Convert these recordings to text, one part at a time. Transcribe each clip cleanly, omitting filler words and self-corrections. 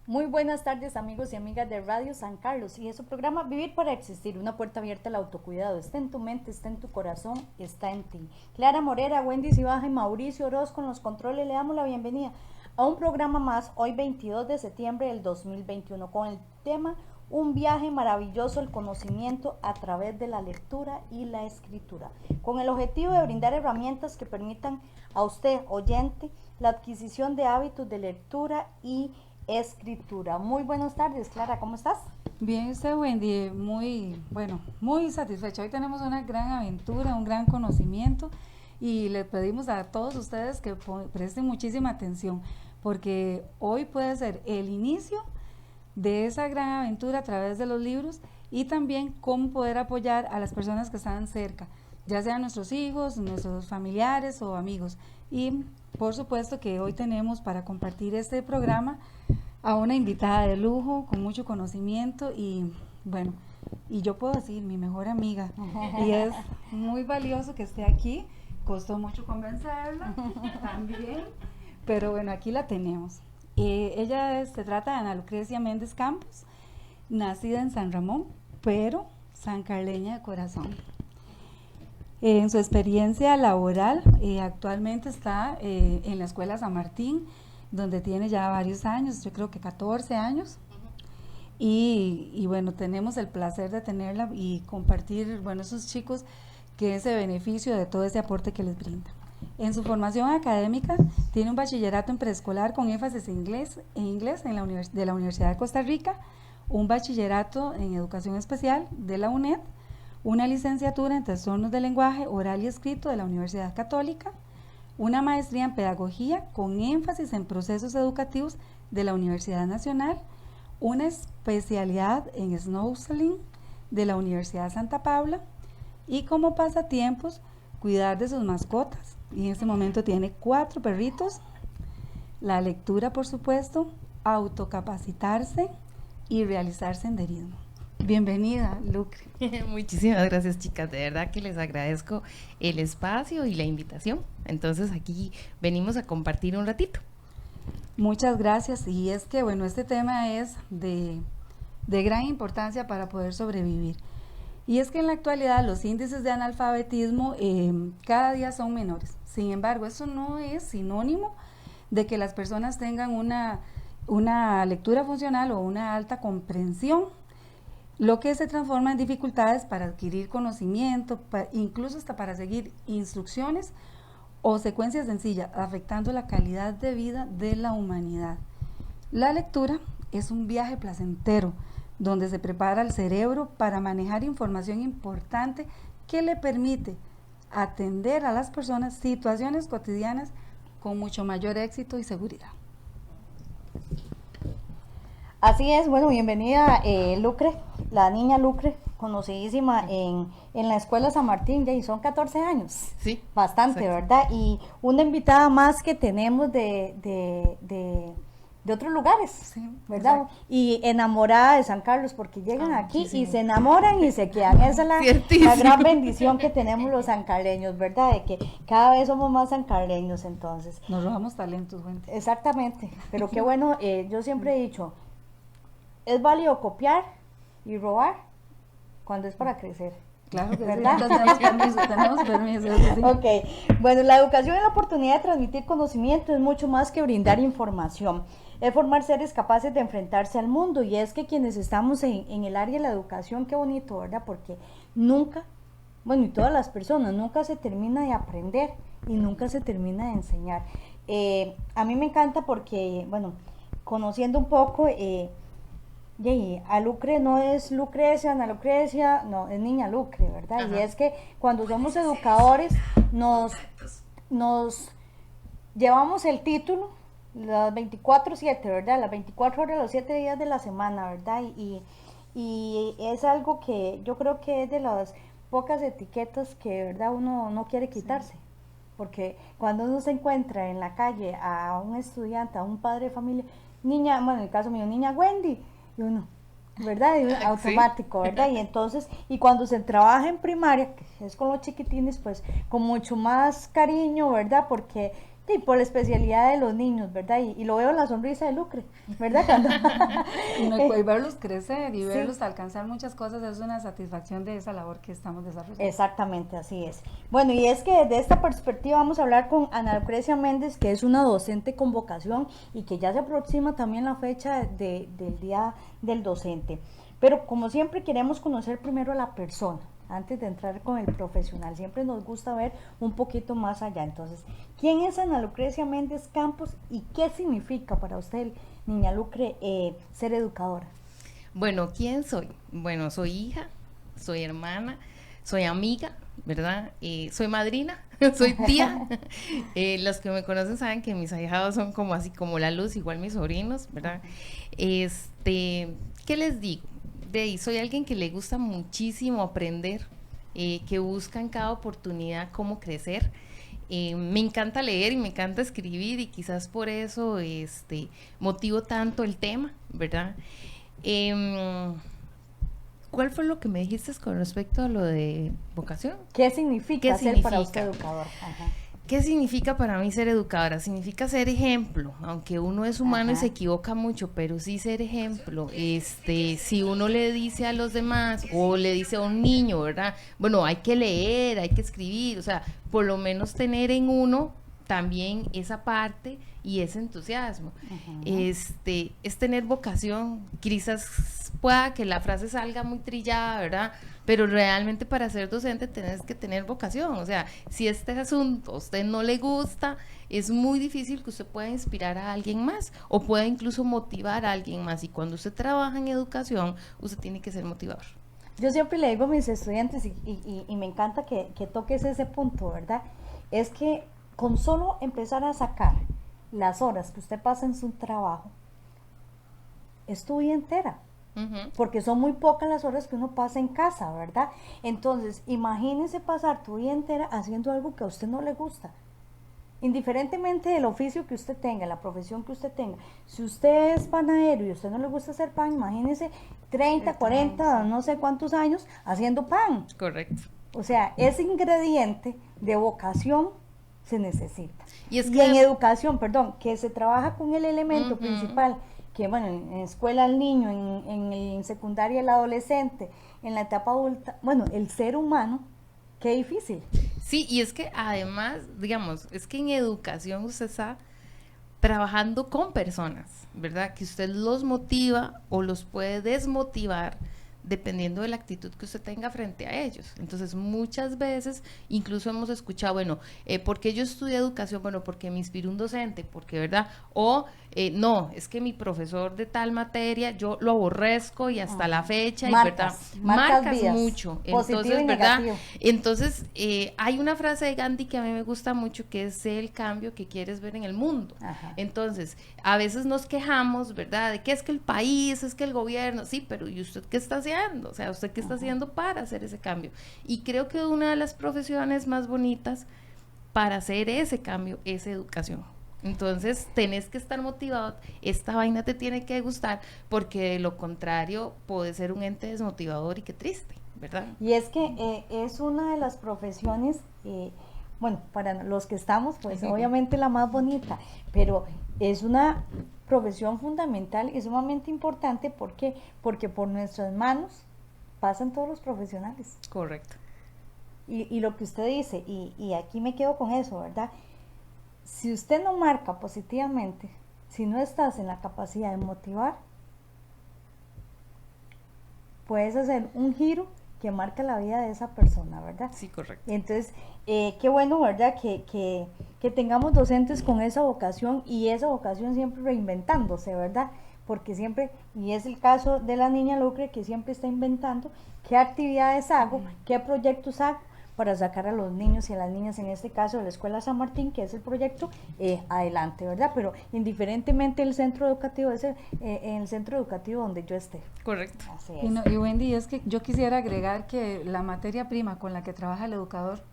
Muy buenas tardes, amigos y amigas de Radio San Carlos y de su programa Vivir para Existir, una puerta abierta al autocuidado. Está en tu mente, está en tu corazón, está en ti. Clara Morera, Wendy Cibaja y Mauricio Oroz con los controles, le damos la bienvenida a un programa más, hoy 22 de septiembre del 2021, con el tema Un viaje maravilloso al conocimiento a través de la lectura y la escritura, con el objetivo de brindar herramientas que permitan a usted, oyente, la adquisición de hábitos de lectura y escritura. Muy buenas tardes, Clara, ¿cómo estás? Bien, usted, Wendy, muy satisfecha. Hoy tenemos una gran aventura, un gran conocimiento y le pedimos a todos ustedes que presten muchísima atención porque hoy puede ser el inicio de esa gran aventura a través de los libros y también cómo poder apoyar a las personas que están cerca, ya sean nuestros hijos, nuestros familiares o amigos. Y por supuesto que hoy tenemos para compartir este programa a una invitada de lujo, con mucho conocimiento y bueno, y yo puedo decir mi mejor amiga, y es muy valioso que esté aquí, costó mucho convencerla también, pero bueno, aquí la tenemos. Se trata de Ana Lucrecia Méndez Campos, nacida en San Ramón, pero sancarleña de corazón. En su experiencia laboral, actualmente está en la Escuela San Martín, donde tiene ya varios años, yo creo que 14 años, y bueno, tenemos el placer de tenerla y compartir, bueno, esos chicos, que ese beneficio de todo ese aporte que les brinda. En su formación académica, tiene un bachillerato en preescolar con énfasis en inglés de la Universidad de Costa Rica, un bachillerato en educación especial de la UNED, una licenciatura en trastornos del lenguaje oral y escrito de la Universidad Católica, una maestría en pedagogía con énfasis en procesos educativos de la Universidad Nacional, una especialidad en snowsling de la Universidad Santa Paula y como pasatiempos cuidar de sus mascotas. Y en este momento tiene 4 perritos, la lectura por supuesto, autocapacitarse y realizar senderismo. Bienvenida, Lucre. Muchísimas gracias, chicas, de verdad que les agradezco el espacio y la invitación. Entonces aquí venimos a compartir un ratito. Muchas gracias, y es que bueno, este tema es de gran importancia para poder sobrevivir. Y es que en la actualidad los índices de analfabetismo cada día son menores. Sin embargo, eso no es sinónimo de que las personas tengan una lectura funcional o una alta comprensión, lo que se transforma en dificultades para adquirir conocimiento, incluso hasta para seguir instrucciones o secuencias sencillas, afectando la calidad de vida de la humanidad. La lectura es un viaje placentero, donde se prepara el cerebro para manejar información importante que le permite atender a las personas situaciones cotidianas con mucho mayor éxito y seguridad. Así es, bueno, bienvenida Lucre, la niña Lucre, conocidísima en la Escuela San Martín, y son 14 años. Sí. Bastante, exacto. ¿Verdad? Y una invitada más que tenemos de otros lugares, sí, ¿verdad? Exacto. Y enamorada de San Carlos, porque llegan aquí y se enamoran y se quedan. Esa es la gran bendición que tenemos los sancarleños, ¿verdad? De que cada vez somos más sancarleños, entonces. Nos robamos talentos, gente. Exactamente, pero qué bueno, yo siempre he dicho, es válido copiar y robar cuando es para crecer. Claro que ¿verdad? Sí, tenemos permiso. Sí. Ok, bueno, la educación es la oportunidad de transmitir conocimiento, es mucho más que brindar información. Es formar seres capaces de enfrentarse al mundo, y es que quienes estamos en el área de la educación, qué bonito, ¿verdad? Porque nunca, bueno, y todas las personas, nunca se termina de aprender y nunca se termina de enseñar. A mí me encanta porque, bueno, conociendo un poco, a Lucre no es Lucrecia, Ana Lucrecia, no, es niña Lucre, ¿verdad? Ajá. Y es que cuando somos educadores nos llevamos el título las 24/7, ¿verdad? Las 24 horas, los 7 días de la semana, ¿verdad? Y es algo que yo creo que es de las pocas etiquetas que, ¿verdad?, uno no quiere quitarse. Sí. Porque cuando uno se encuentra en la calle a un estudiante, a un padre de familia, niña, bueno, en el caso mío, niña Wendy, y uno, ¿verdad? Y automático, ¿verdad? Y entonces, y cuando se trabaja en primaria, que es con los chiquitines, pues con mucho más cariño, ¿verdad? Porque Sí, por la especialidad de los niños, ¿verdad? Y lo veo en la sonrisa de Lucre, ¿verdad? Cuando y verlos crecer y Sí. verlos alcanzar muchas cosas es una satisfacción de esa labor que estamos desarrollando. Exactamente, así es. Bueno, y es que desde esta perspectiva vamos a hablar con Ana Lucrecia Méndez, que es una docente con vocación y que ya se aproxima también la fecha del Día del Docente. Pero como siempre queremos conocer primero a la persona, antes de entrar con el profesional. Siempre nos gusta ver un poquito más allá. Entonces, ¿quién es Ana Lucrecia Méndez Campos y qué significa para usted, niña Lucre, ser educadora? Bueno, ¿quién soy? Bueno, soy hija, soy hermana, soy amiga, ¿verdad? Soy madrina, soy tía. Los que me conocen saben que mis ahijados son como así como la luz, igual mis sobrinos, ¿verdad? ¿Qué les digo? Soy alguien que le gusta muchísimo aprender, que busca en cada oportunidad cómo crecer. Me encanta leer y me encanta escribir y quizás por eso motivo tanto el tema, ¿verdad? ¿Cuál fue lo que me dijiste con respecto a lo de vocación? ¿Qué significa ser para usted educador? Ajá. ¿Qué significa para mí ser educadora? Significa ser ejemplo, aunque uno es humano. Ajá. Y se equivoca mucho, pero sí ser ejemplo. Si uno le dice a los demás o le dice a un niño, ¿verdad? Bueno, hay que leer, hay que escribir, o sea, por lo menos tener en uno también esa parte y ese entusiasmo. Es tener vocación. Quizás pueda que la frase salga muy trillada, ¿verdad? Pero realmente para ser docente tenés que tener vocación. O sea, si este asunto a usted no le gusta, es muy difícil que usted pueda inspirar a alguien más o pueda incluso motivar a alguien más. Y cuando usted trabaja en educación, usted tiene que ser motivador. Yo siempre le digo a mis estudiantes, y me encanta que toques ese punto, ¿verdad? Es que con solo empezar a sacar las horas que usted pasa en su trabajo, es tu vida entera. Porque son muy pocas las horas que uno pasa en casa, ¿verdad? Entonces, imagínese pasar tu vida entera haciendo algo que a usted no le gusta. Indiferentemente del oficio que usted tenga, la profesión que usted tenga. Si usted es panadero y a usted no le gusta hacer pan, imagínese 30, 40, no sé cuántos años haciendo pan. Correcto. O sea, ese ingrediente de vocación se necesita. Y en educación, perdón, que se trabaja con el elemento principal, que bueno, en escuela el niño, en secundaria el adolescente, en la etapa adulta, bueno, el ser humano, qué difícil. Sí, y es que además, digamos, es que en educación usted está trabajando con personas, ¿verdad? Que usted los motiva o los puede desmotivar dependiendo de la actitud que usted tenga frente a ellos. Entonces, muchas veces, incluso hemos escuchado, bueno, ¿por qué yo estudié educación? Bueno, porque me inspiró un docente, porque, ¿verdad? O, no, es que mi profesor de tal materia, yo lo aborrezco y hasta la fecha, marcas, y, ¿verdad? Marcas vías, mucho. Entonces, ¿verdad? Entonces, hay una frase de Gandhi que a mí me gusta mucho, que es el cambio que quieres ver en el mundo. Ajá. Entonces, a veces nos quejamos, ¿verdad? De que es que el país, es que el gobierno, sí, pero ¿y usted qué está haciendo? O sea, ¿usted qué está haciendo para hacer ese cambio? Y creo que una de las profesiones más bonitas para hacer ese cambio es educación. Entonces, tenés que estar motivado, esta vaina te tiene que gustar, porque de lo contrario puede ser un ente desmotivador y qué triste, ¿verdad? Y es que es una de las profesiones, bueno, para los que estamos, pues obviamente la más bonita, pero es una profesión fundamental y sumamente importante. ¿Por qué? Porque por nuestras manos pasan todos los profesionales. Correcto. Y lo que usted dice, y aquí me quedo con eso, ¿verdad? Si usted no marca positivamente, si no estás en la capacidad de motivar, puedes hacer un giro que marca la vida de esa persona, ¿verdad? Sí, correcto. Entonces, qué bueno, ¿verdad? Que tengamos docentes con esa vocación y esa vocación siempre reinventándose, ¿verdad? Porque siempre, y es el caso de la niña Lucre, que siempre está inventando qué actividades hago, qué proyectos hago para sacar a los niños y a las niñas, en este caso de la Escuela San Martín, que es el proyecto, adelante, ¿verdad? Pero indiferentemente el centro educativo es en el centro educativo donde yo esté. Correcto. Así es. Y Wendy, es que yo quisiera agregar que la materia prima con la que trabaja el educador,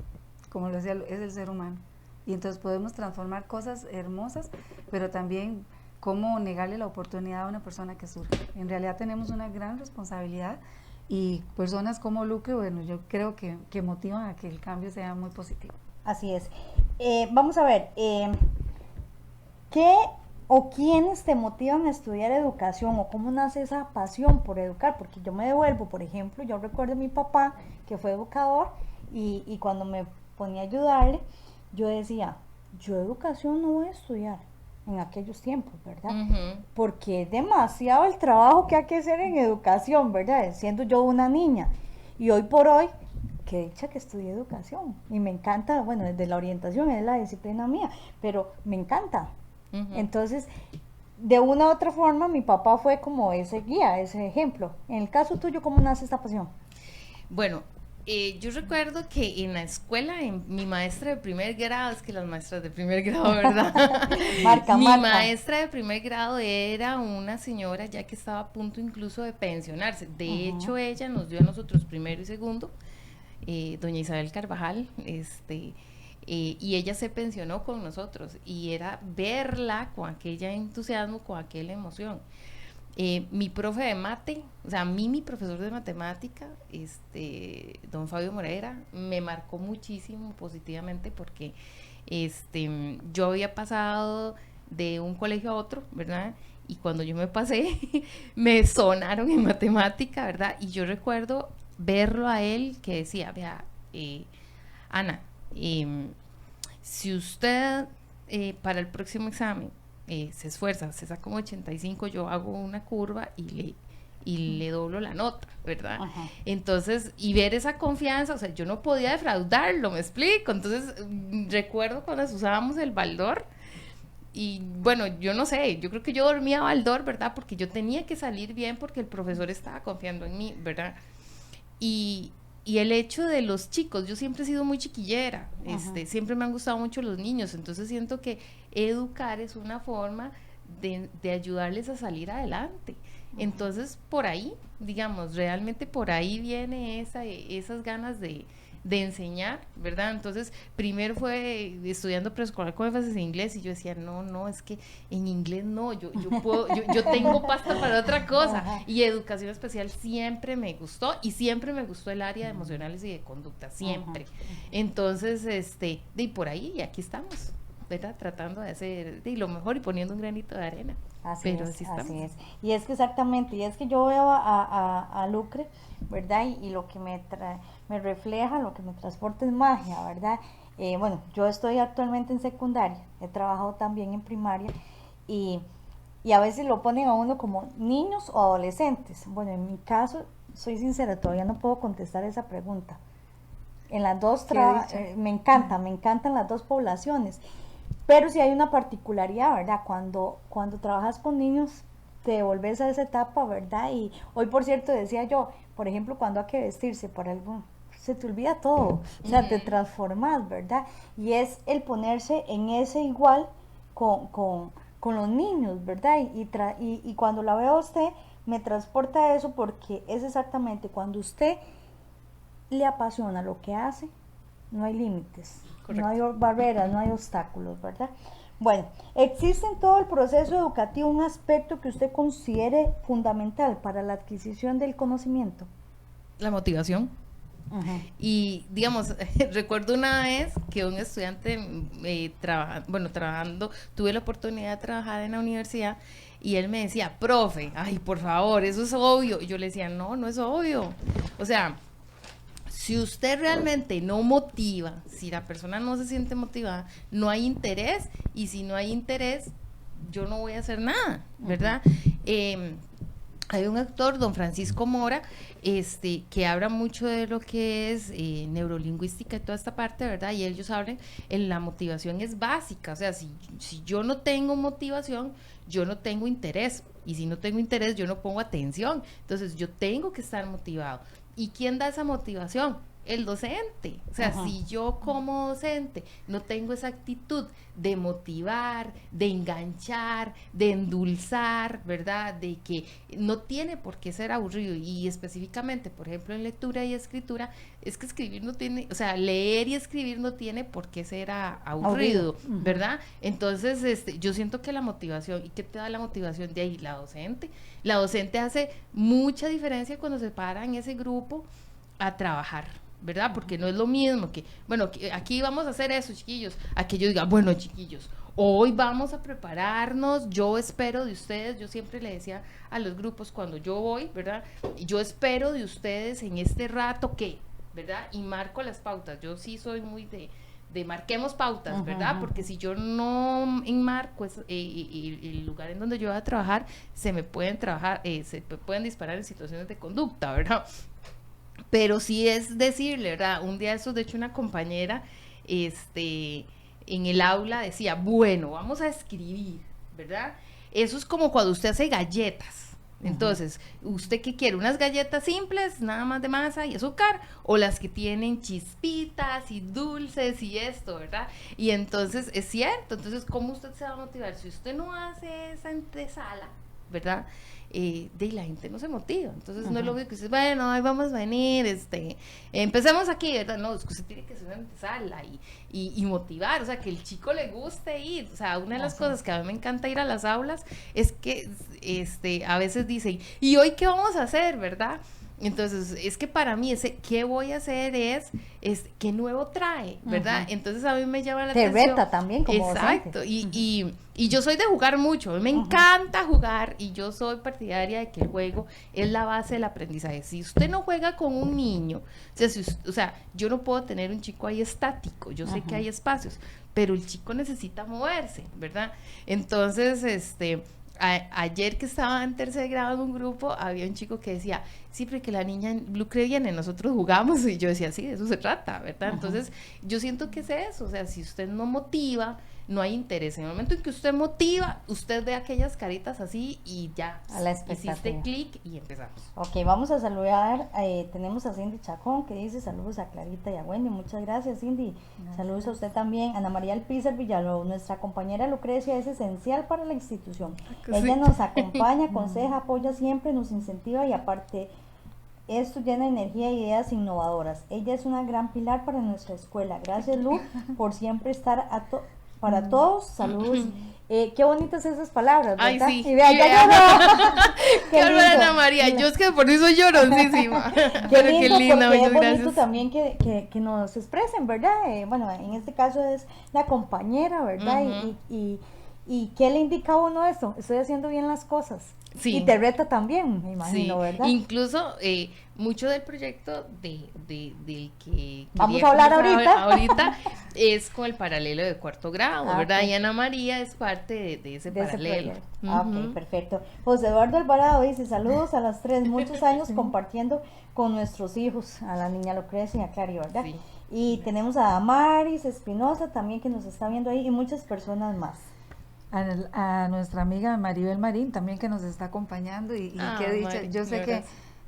como lo decía, es el ser humano. Y entonces podemos transformar cosas hermosas, pero también cómo negarle la oportunidad a una persona que surge. En realidad tenemos una gran responsabilidad y personas como Lucre, bueno, yo creo que motivan a que el cambio sea muy positivo. Así es. Vamos a ver, ¿Qué o quiénes te motivan a estudiar educación o cómo nace esa pasión por educar? Porque yo me devuelvo, por ejemplo, yo recuerdo a mi papá que fue educador y cuando me ponía a ayudarle, yo decía, yo educación no voy a estudiar en aquellos tiempos, ¿verdad? Porque es demasiado el trabajo que hay que hacer en educación, ¿verdad? Siendo yo una niña. Y hoy por hoy, qué dicha que estudié educación. Y me encanta, bueno, desde la orientación es la disciplina mía, pero me encanta. Entonces, de una u otra forma, mi papá fue como ese guía, ese ejemplo. En el caso tuyo, ¿cómo nace esta pasión? Bueno, yo recuerdo que en la escuela, mi maestra de primer grado, es que las maestras de primer grado, ¿verdad? Mi maestra de primer grado era una señora ya que estaba a punto incluso de pensionarse. De hecho, ella nos dio a nosotros primero y segundo, doña Isabel Carvajal, y ella se pensionó con nosotros y era verla con aquella entusiasmo, con aquella emoción. Mi profe de mate, o sea, mi profesor de matemática, don Fabio Morera, me marcó muchísimo positivamente porque yo había pasado de un colegio a otro, ¿verdad? Y cuando yo me pasé, me sonaron en matemática, ¿verdad? Y yo recuerdo verlo a él que decía, vea, Ana, si usted para el próximo examen se esfuerza, se saca un 85, yo hago una curva y le doblo la nota, ¿verdad? Ajá. Entonces, y ver esa confianza, o sea, yo no podía defraudarlo, ¿me explico? Entonces, recuerdo cuando usábamos el baldor, y bueno, yo no sé, yo creo que yo dormía baldor, ¿verdad? Porque yo tenía que salir bien porque el profesor estaba confiando en mí, ¿verdad? Y el hecho de los chicos, yo siempre he sido muy chiquillera, siempre me han gustado mucho los niños, entonces siento que educar es una forma de ayudarles a salir adelante. Entonces, por ahí, digamos, realmente por ahí viene esas ganas de enseñar, ¿verdad? Entonces, primero fue estudiando preescolar con énfasis en inglés y yo decía, no, es que en inglés no, yo tengo pasta para otra cosa. Y educación especial siempre me gustó y siempre me gustó el área de emocionales y de conducta, siempre. Entonces, y por ahí, y aquí estamos, ¿verdad? Tratando de hacer lo mejor y poniendo un granito de arena. Así es. Y es que exactamente, y es que yo veo a Lucre, ¿verdad? Y lo que me refleja, lo que me transporta es magia, ¿verdad? Bueno, yo estoy actualmente en secundaria, he trabajado también en primaria y a veces lo ponen a uno como niños o adolescentes. Bueno, en mi caso, soy sincera, todavía no puedo contestar esa pregunta. En las dos me encantan las dos poblaciones. Pero sí hay una particularidad, ¿verdad? Cuando trabajas con niños, te volvés a esa etapa, ¿verdad? Y hoy, por cierto, decía yo, por ejemplo, cuando hay que vestirse para algo, se te olvida todo, o sea, te transformas, ¿verdad? Y es el ponerse en ese igual con los niños, ¿verdad? Y cuando la veo a usted, me transporta a eso porque es exactamente cuando usted le apasiona lo que hace, no hay límites. Correcto. No hay barreras, no hay obstáculos, ¿verdad? Bueno, ¿existe en todo el proceso educativo un aspecto que usted considere fundamental para la adquisición del conocimiento? La motivación. Y digamos, recuerdo una vez que un estudiante trabajando, tuve la oportunidad de trabajar en la universidad y él me decía, profe, ay, por favor, eso es obvio. Y yo le decía, no es obvio. O sea, si usted realmente no motiva, si la persona no se siente motivada, no hay interés, y si no hay interés, yo no voy a hacer nada, ¿verdad? Hay un actor, don Francisco Mora, que habla mucho de lo que es neurolingüística y toda esta parte, ¿verdad? Y ellos hablan, la motivación es básica, o sea, si yo no tengo motivación, yo no tengo interés, y si no tengo interés, yo no pongo atención, entonces yo tengo que estar motivado. ¿Y quién da esa motivación? El docente. O sea, si yo como docente no tengo esa actitud de motivar, de enganchar, de endulzar, ¿verdad? De que no tiene por qué ser aburrido. Y específicamente, por ejemplo, en lectura y escritura, es que escribir no tiene, o sea, leer y escribir no tiene por qué ser aburrido, ¿verdad? Entonces, yo siento que la motivación, ¿y qué te da la motivación de ahí? La docente. La docente hace mucha diferencia cuando se para en ese grupo a trabajar, ¿verdad? Porque no es lo mismo que, bueno, aquí vamos a hacer eso, chiquillos, a que yo diga, bueno, chiquillos, hoy vamos a prepararnos, yo espero de ustedes, yo siempre le decía a los grupos cuando yo voy, ¿verdad? Yo espero de ustedes en este rato que, ¿verdad? Y marco las pautas, yo sí soy muy de marquemos pautas, ¿verdad? Porque si yo no enmarco el lugar en donde yo voy a trabajar, se me pueden disparar en situaciones de conducta, ¿verdad? Pero sí es decirle, ¿verdad? Un día eso, de hecho, una compañera, en el aula decía, bueno, vamos a escribir, ¿verdad? Eso es como cuando usted hace galletas. Entonces, ¿usted qué quiere? ¿Unas galletas simples, nada más de masa y azúcar? ¿O las que tienen chispitas y dulces y esto, verdad? Y entonces, es cierto, entonces, ¿cómo usted se va a motivar? Si usted no hace esa antesala, ¿verdad? De la gente no se motiva, entonces no es lo mismo que usted, bueno, ahí vamos a venir, empecemos aquí, ¿verdad? No, es que usted tiene que hacer una antesala y motivar, o sea, que el chico le guste ir, o sea, una de las cosas que a mí me encanta ir a las aulas es que, a veces dicen, ¿y hoy qué vamos a hacer, verdad? Entonces, es que para mí ese ¿qué voy a hacer? es ¿qué nuevo trae? ¿Verdad? Entonces a mí me llama la atención. Te reta también como exacto, y yo soy de jugar mucho, me encanta jugar, y yo soy partidaria de que el juego es la base del aprendizaje. Si usted no juega con un niño, o sea, yo no puedo tener un chico ahí estático, yo sé que hay espacios, pero el chico necesita moverse, ¿verdad? Entonces, ayer que estaba en tercer grado en un grupo, había un chico que decía, sí, porque la niña en Lucre viene, nosotros jugamos, y yo decía, sí, de eso se trata, ¿verdad? Entonces, yo siento que es eso, o sea, si usted no motiva, no hay interés. En el momento en que usted motiva, usted ve aquellas caritas así y ya, a la expectativa. Hiciste clic y empezamos. Ok, vamos a saludar, tenemos a Cindy Chacón que dice saludos a Clarita y a Wendy, muchas gracias Cindy, saludos a usted también. Ana María Alpizar Villalobos, nuestra compañera Lucrecia es esencial para la institución, ella nos acompaña, aconseja, apoya siempre, nos incentiva y aparte esto llena de energía y ideas innovadoras. Ella es una gran pilar para nuestra escuela. Gracias Lu por siempre estar para todos, saludos. Qué bonitas esas palabras, ¿verdad? Ay, sí. Y vea, ya lloró. Qué Ana María, yo es que por eso llorosísima. Qué linda, muchas gracias. Es bonito también que nos expresen, ¿verdad? Bueno, en este caso es la compañera, ¿verdad? Y ¿qué le indica a uno eso? Estoy haciendo bien las cosas. Sí. Y te reta también, me imagino, ¿verdad? Incluso mucho del proyecto del que vamos a hablar ahorita es con el paralelo de cuarto grado, ¿verdad? Okay. Y Ana María es parte de ese paralelo. Ok, perfecto. José Eduardo Alvarado dice, saludos a las tres, muchos años compartiendo con nuestros hijos, a la niña Lucrecia y a Clary, ¿verdad? Sí. Y tenemos a Maris Espinosa también que nos está viendo ahí y muchas personas más. A nuestra amiga Maribel Marín también que nos está acompañando y qué dicha, yo sé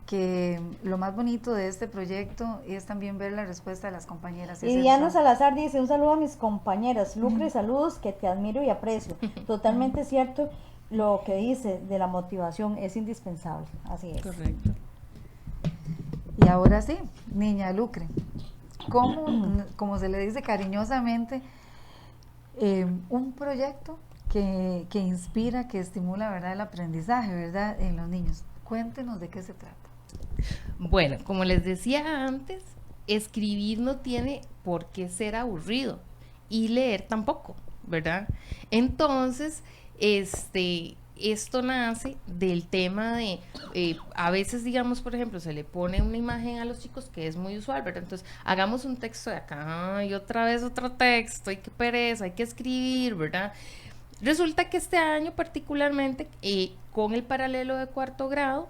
que lo más bonito de este proyecto es también ver la respuesta de las compañeras. Y Diana Salazar dice, un saludo a mis compañeras, Lucre, saludos, que te admiro y aprecio. Totalmente cierto lo que dice de la motivación, es indispensable, así es. Correcto. Y ahora sí, niña Lucre, como se le dice cariñosamente, un proyecto que inspira, que estimula, ¿verdad?, el aprendizaje, ¿verdad?, en los niños. Cuéntenos de qué se trata. Bueno, como les decía antes, escribir no tiene por qué ser aburrido y leer tampoco, ¿verdad? Entonces, esto nace del tema de, a veces, digamos, por ejemplo, se le pone una imagen a los chicos que es muy usual, ¿verdad? Entonces, hagamos un texto de acá y otra vez otro texto, hay que pereza, hay que escribir, ¿verdad? Resulta que este año particularmente, con el paralelo de cuarto grado,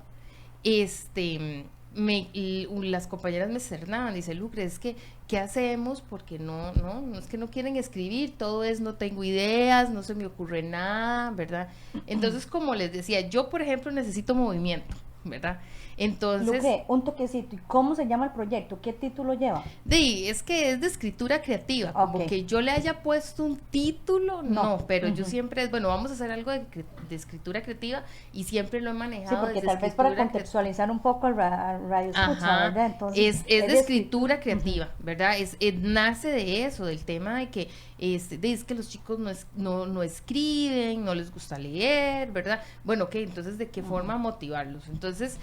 las compañeras me cernaban, dice Lucre, es que, ¿qué hacemos? Porque no es que no quieren escribir, todo es no tengo ideas, no se me ocurre nada, ¿verdad? Entonces, como les decía, yo, por ejemplo, necesito movimiento, ¿verdad? Entonces, Lucre, un toquecito, ¿y cómo se llama el proyecto? ¿Qué título lleva? Es que es de escritura creativa, como que yo le haya puesto un título, no, pero yo siempre, vamos a hacer algo de escritura creativa y siempre lo he manejado. Sí, porque tal vez para contextualizar un poco al radio escucha, ¿verdad? Entonces, es de escritura creativa, ¿verdad? Nace de eso, del tema de que es que los chicos no escriben, no les gusta leer, ¿verdad? Bueno, entonces, ¿de qué forma motivarlos? Entonces,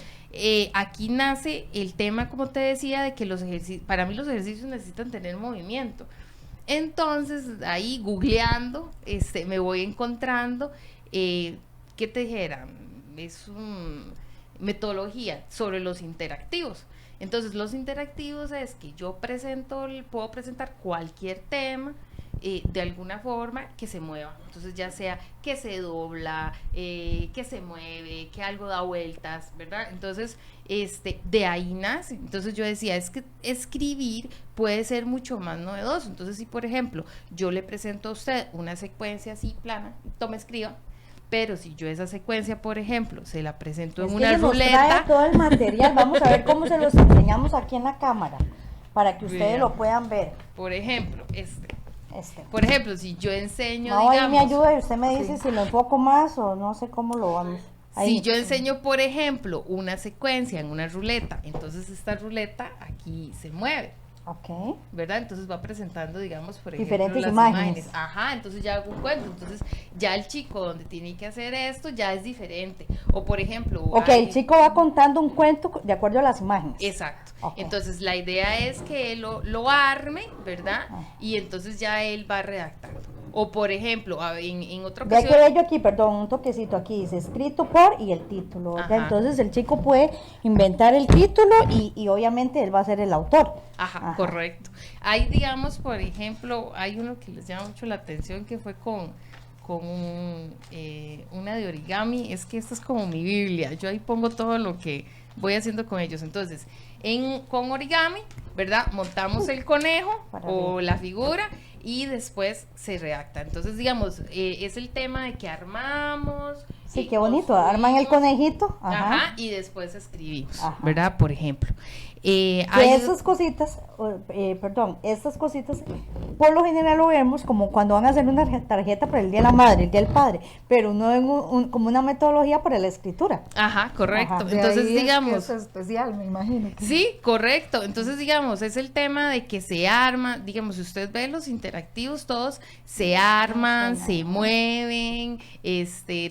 aquí nace el tema, como te decía, de que para mí los ejercicios necesitan tener movimiento. Entonces, ahí googleando, me voy encontrando, ¿qué te dijera? Es metodología sobre los interactivos. Entonces, los interactivos es que yo puedo presentar cualquier tema de alguna forma que se mueva. Entonces, ya sea que se dobla, que se mueve, que algo da vueltas, ¿verdad? Entonces, de ahí nace. Entonces, yo decía, es que escribir puede ser mucho más novedoso. Entonces, si por ejemplo, yo le presento a usted una secuencia así plana, tome, escriba. Pero si yo esa secuencia, por ejemplo, se la presento en una ruleta. Trae todo el material, vamos a ver cómo se los enseñamos aquí en la cámara, para que ustedes lo puedan ver. Por ejemplo, Por ejemplo, si yo enseño, no, digamos... ahí me ayuda y usted me dice si lo enfoco más o no sé cómo lo vamos. Ahí. Si yo enseño, por ejemplo, una secuencia en una ruleta, entonces esta ruleta aquí se mueve. Ok. ¿Verdad? Entonces va presentando, digamos, por ejemplo, diferentes las imágenes. Ajá, entonces ya hago un cuento. Entonces ya el chico donde tiene que hacer esto ya es diferente. O por ejemplo... Ok, el chico va contando un cuento de acuerdo a las imágenes. Exacto. Okay. Entonces la idea es que él lo arme, ¿verdad? Y entonces ya él va redactando. O por ejemplo, en otra ocasión... Vea que yo aquí, perdón, un toquecito aquí, dice escrito por y el título, ¿verdad? Entonces el chico puede inventar el título y obviamente él va a ser el autor. Ajá, correcto. Hay, digamos, por ejemplo, hay uno que les llama mucho la atención que fue con una de origami. Es que esta es como mi Biblia, yo ahí pongo todo lo que voy haciendo con ellos. Entonces, con origami, ¿verdad? Montamos el conejo o la figura y después se redacta. Entonces, digamos, es el tema de que armamos. Sí, qué bonito, arman el conejito. Ajá, y después escribimos, ¿verdad? Por ejemplo. Esas cositas, estas cositas, por lo general lo vemos como cuando van a hacer una tarjeta para el Día de la Madre, el Día del Padre, pero no como una metodología para la escritura. Ajá, correcto. Ajá. Entonces, digamos... Es especial, me imagino. Sí, correcto. Entonces, digamos, es el tema de que se arma, digamos, si usted ve los interactivos, todos se arman, se mueven,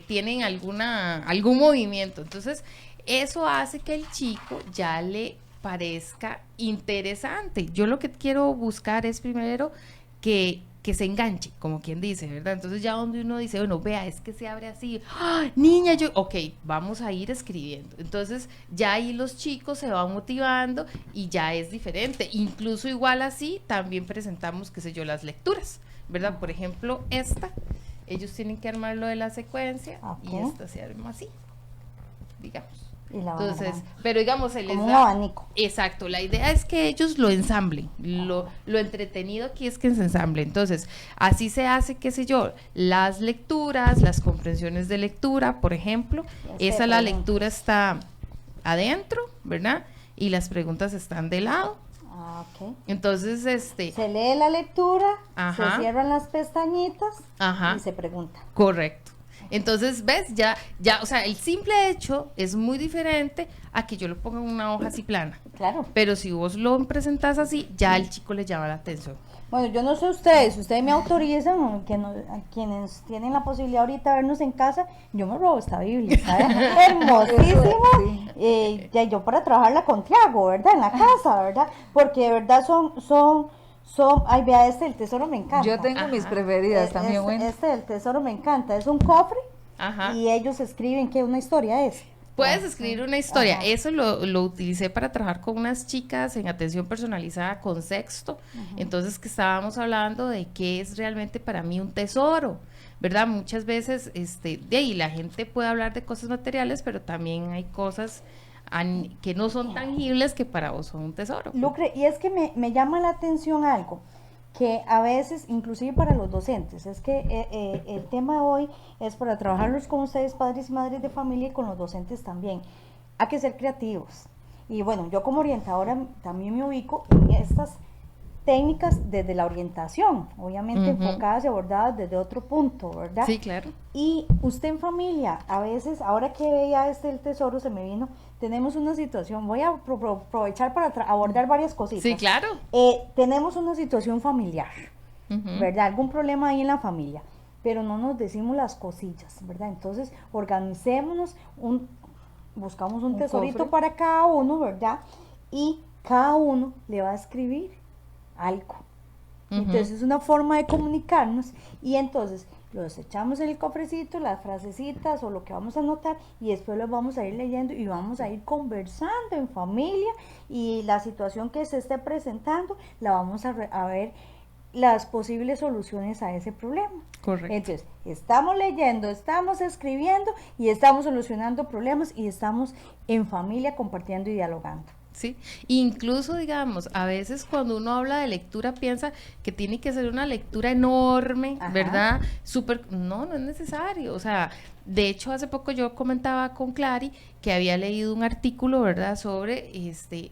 tienen algún movimiento. Entonces, eso hace que el chico ya le parezca interesante. Yo lo que quiero buscar es primero que se enganche, como quien dice, ¿verdad? Entonces ya donde uno dice, bueno, vea, es que se abre así, ¡ah, niña, ok, vamos a ir escribiendo. Entonces ya ahí los chicos se van motivando y ya es diferente. Incluso igual así también presentamos, qué sé yo, las lecturas, ¿verdad? Por ejemplo, ellos tienen que armar lo de la secuencia y esta se arma así, digamos. Entonces, pero digamos, se les da un abanico. Exacto, la idea es que ellos lo ensamblen. Lo entretenido aquí es que se ensamble. Entonces, así se hace, qué sé yo, las lecturas, las comprensiones de lectura, por ejemplo, la lectura está adentro, ¿verdad? Y las preguntas están de lado. Entonces, se lee la lectura, se cierran las pestañitas y se pregunta. Correcto. Entonces, ¿ves? Ya, o sea, el simple hecho es muy diferente a que yo lo ponga en una hoja así plana. Claro. Pero si vos lo presentás así, ya al chico le llama la atención. Bueno, yo no sé ustedes me autorizan, a quienes tienen la posibilidad ahorita de vernos en casa, yo me robo esta Biblia, ¿sabes? Hermosísima. Ya yo para trabajarla con Tiago, ¿verdad? En la casa, ¿verdad? Porque de verdad ay, vea, el tesoro me encanta. Yo tengo mis preferidas también, bueno. El tesoro me encanta, es un cofre y ellos escriben que una historia es. Puedes escribir una historia. Eso lo utilicé para trabajar con unas chicas en atención personalizada con sexto. Entonces, que estábamos hablando de qué es realmente para mí un tesoro, ¿verdad? Muchas veces, de ahí la gente puede hablar de cosas materiales, pero también hay cosas que no son tangibles que para vos son un tesoro. Lucre, y es que me llama la atención algo que a veces, inclusive para los docentes, es que el tema de hoy es para trabajarlos con ustedes, padres y madres de familia, y con los docentes también. Hay que ser creativos. Y bueno, yo como orientadora también me ubico en estas técnicas desde la orientación, obviamente enfocadas y abordadas desde otro punto, ¿verdad? Sí, claro. Y usted en familia, a veces, ahora que veía el tesoro, se me vino, tenemos una situación, voy a aprovechar para abordar varias cositas. Sí, claro. Tenemos una situación familiar, ¿verdad? Algún problema ahí en la familia, pero no nos decimos las cosillas, ¿verdad? Entonces, organicémonos, buscamos un tesorito cofre para cada uno, ¿verdad? Y cada uno le va a escribir algo Entonces es una forma de comunicarnos y entonces los echamos en el cofrecito, las frasecitas o lo que vamos a anotar y después los vamos a ir leyendo y vamos a ir conversando en familia y la situación que se esté presentando la vamos a ver las posibles soluciones a ese problema. Correcto. Entonces, estamos leyendo, estamos escribiendo y estamos solucionando problemas y estamos en familia compartiendo y dialogando. Sí, incluso digamos, a veces cuando uno habla de lectura piensa que tiene que ser una lectura enorme, Ajá. ¿verdad? Súper, no es necesario, o sea, de hecho hace poco yo comentaba con Clary que había leído un artículo, ¿verdad? Sobre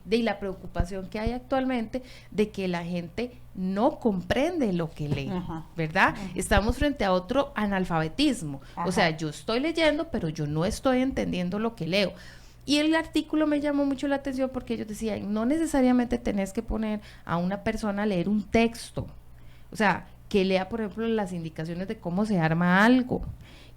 de la preocupación que hay actualmente de que la gente no comprende lo que lee, Ajá. ¿verdad? Ajá. Estamos frente a otro analfabetismo, Ajá. o sea, yo estoy leyendo, pero yo no estoy entendiendo lo que leo. Y el artículo me llamó mucho la atención porque ellos decían, no necesariamente tenés que poner a una persona a leer un texto, o sea, que lea, por ejemplo, las indicaciones de cómo se arma algo,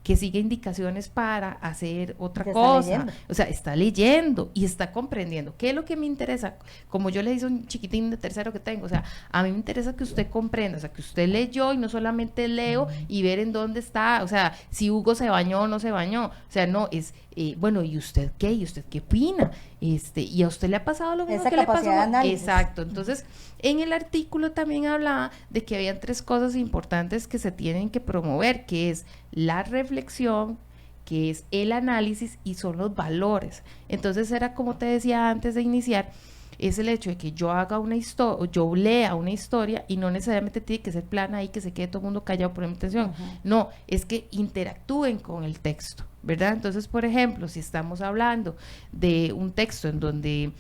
que siga indicaciones para hacer otra Que está cosa, leyendo. o sea, está leyendo y está comprendiendo. ¿Qué es lo que me interesa? Como yo le hice un chiquitín de tercero que tengo, o sea, a mí me interesa que usted comprenda, o sea, que usted leyó y no solamente leo y ver en dónde está, o sea, si Hugo se bañó o no se bañó, o sea, no, es, bueno, ¿y usted qué? ¿Y usted qué opina? ¿Y a usted le ha pasado lo mismo Esa que le pasó? capacidad de análisis. Exacto, entonces, en el artículo también hablaba de que habían 3 cosas importantes que se tienen que promover, que es la reflexión, que es el análisis y son los valores. Entonces era como te decía antes de iniciar, es el hecho de que yo haga una historia, yo lea una historia y no necesariamente tiene que ser plana y que se quede todo el mundo callado por mi intención. No, es que interactúen con el texto, ¿verdad? Entonces, por ejemplo, si estamos hablando de un texto en donde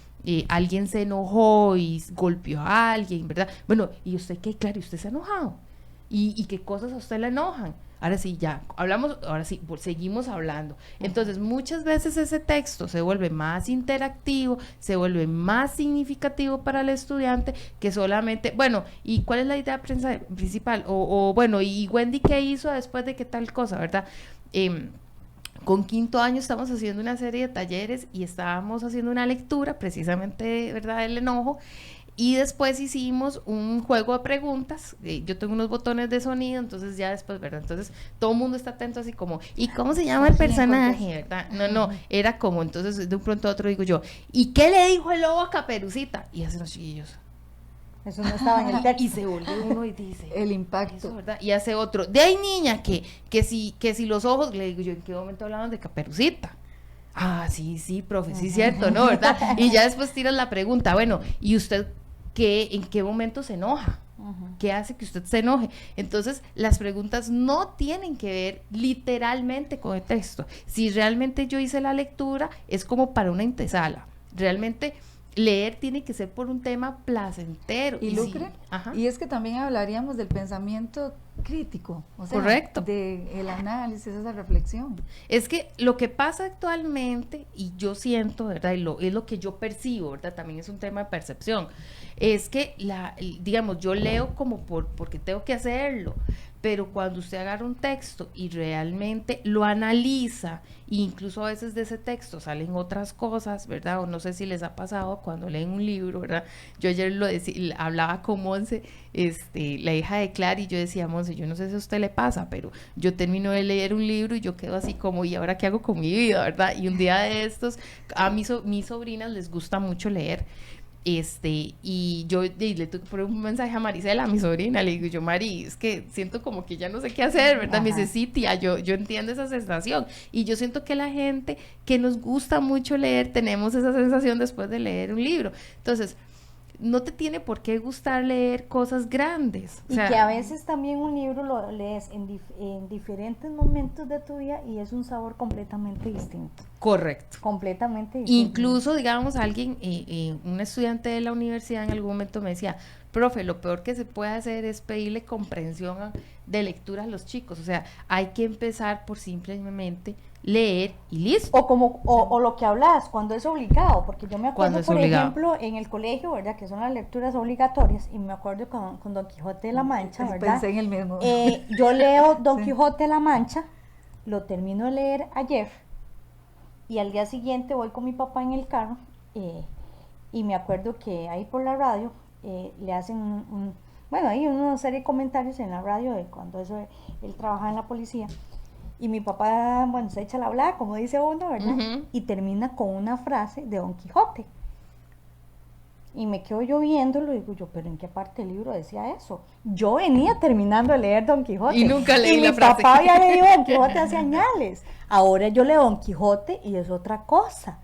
alguien se enojó y golpeó a alguien, ¿verdad? Bueno, ¿y usted qué? Claro, ¿y usted se ha enojado? ¿Y qué cosas a usted le enojan? Ahora sí, ya, hablamos, ahora sí, seguimos hablando. Entonces, muchas veces ese texto se vuelve más interactivo, se vuelve más significativo para el estudiante que solamente, bueno, ¿y cuál es la idea principal? O bueno, ¿y Wendy qué hizo después de que tal cosa, verdad? Con 5º año estamos haciendo una serie de talleres y estábamos haciendo una lectura, precisamente, ¿verdad?, del enojo. Y después hicimos un juego de preguntas, yo tengo unos botones de sonido, entonces ya después, ¿verdad? Entonces todo el mundo está atento así como, ¿y cómo se llama el personaje, verdad? No, era como, entonces de un pronto a otro digo yo, ¿y qué le dijo el lobo a Caperucita? Y hacen los chiquillos. Eso no estaba en el texto. Y se vuelve uno y dice, El impacto. eso, ¿verdad? Y hace otro, de ahí niña, que si los ojos, le digo yo, ¿en qué momento hablaban de Caperucita? Ah, sí, profe, sí, cierto, ¿no? ¿Verdad? Y ya después tiras la pregunta, bueno, ¿y usted en qué momento se enoja? ¿Qué hace que usted se enoje? Entonces, las preguntas no tienen que ver literalmente con el texto. Si realmente yo hice la lectura, es como para una antesala. Realmente, leer tiene que ser por un tema placentero. Y Lucre, ajá. y es que también hablaríamos del pensamiento crítico, o sea, correcto, del análisis, esa reflexión. Es que lo que pasa actualmente, y yo siento, ¿verdad? Es lo que yo percibo, ¿verdad? También es un tema de percepción. Es que, digamos, yo leo como porque tengo que hacerlo, pero cuando usted agarra un texto y realmente lo analiza, e incluso a veces de ese texto salen otras cosas, ¿verdad? O no sé si les ha pasado cuando leen un libro, ¿verdad? Yo ayer hablaba con Monse, la hija de Clara, y yo decía, Monse, yo no sé si a usted le pasa, pero yo termino de leer un libro y yo quedo así como, ¿y ahora qué hago con mi vida, verdad? Y un día de estos, a mis sobrinas les gusta mucho leer, y yo le tuve que poner un mensaje a Marisela, a mi sobrina, le digo yo, Mari, es que siento como que ya no sé qué hacer, ¿verdad? Me dice, sí, tía, yo entiendo esa sensación, y yo siento que la gente que nos gusta mucho leer, tenemos esa sensación después de leer un libro. Entonces, no te tiene por qué gustar leer cosas grandes. Y que a veces también un libro lo lees en diferentes momentos de tu vida y es un sabor completamente distinto. Correcto. Completamente distinto. Incluso, digamos, alguien, un estudiante de la universidad en algún momento me decía, profe, lo peor que se puede hacer es pedirle comprensión de lectura a los chicos. O sea, hay que empezar por simplemente leer y listo. O lo que hablas, cuando es obligado, porque yo me acuerdo, por obligado, ejemplo, en el colegio, ¿verdad? Que son las lecturas obligatorias, y me acuerdo con Don Quijote de la Mancha, ¿verdad? Pensé en el mismo. Yo leo Don Quijote de la Mancha, lo termino de leer ayer, y al día siguiente voy con mi papá en el carro, y me acuerdo que ahí por la radio le hacen bueno, hay una serie de comentarios en la radio de cuando él trabajaba en la policía. Y mi papá, bueno, se echa la hablar, como dice uno, ¿verdad? Y termina con una frase de Don Quijote. Y me quedo yo viéndolo y digo yo, pero ¿en qué parte del libro decía eso? Yo venía terminando de leer Don Quijote. Y nunca leí la Y frase. mi papá había leído Don Quijote hace años. Ahora yo leo Don Quijote y es otra cosa.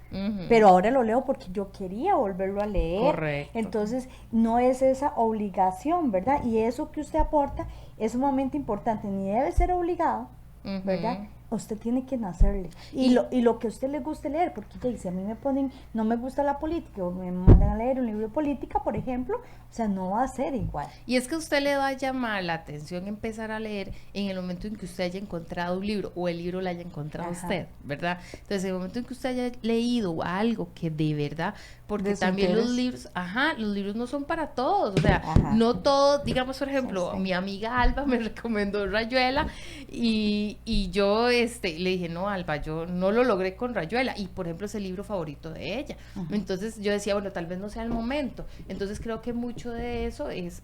Pero ahora lo leo porque yo quería volverlo a leer. Correcto. Entonces, no es esa obligación, ¿verdad? Y eso que usted aporta es sumamente importante. Ni debe ser obligado, ¿verdad? Usted tiene que nacerle. Y lo que a usted le guste leer, porque ya dice, a mí me ponen, no me gusta la política, o me mandan a leer un libro de política, por ejemplo, o sea, no va a ser igual. Y es que a usted le va a llamar la atención empezar a leer en el momento en que usted haya encontrado un libro, o el libro lo haya encontrado a usted, ¿verdad? Entonces, en el momento en que usted haya leído algo que de verdad, porque también los libros no son para todos, o sea, no todos, digamos, por ejemplo, mi amiga Alba me recomendó Rayuela, y yo le dije, no, Alba, yo no lo logré con Rayuela, y por ejemplo es el libro favorito de ella. Entonces yo decía, bueno, tal vez no sea el momento. Entonces creo que mucho de eso es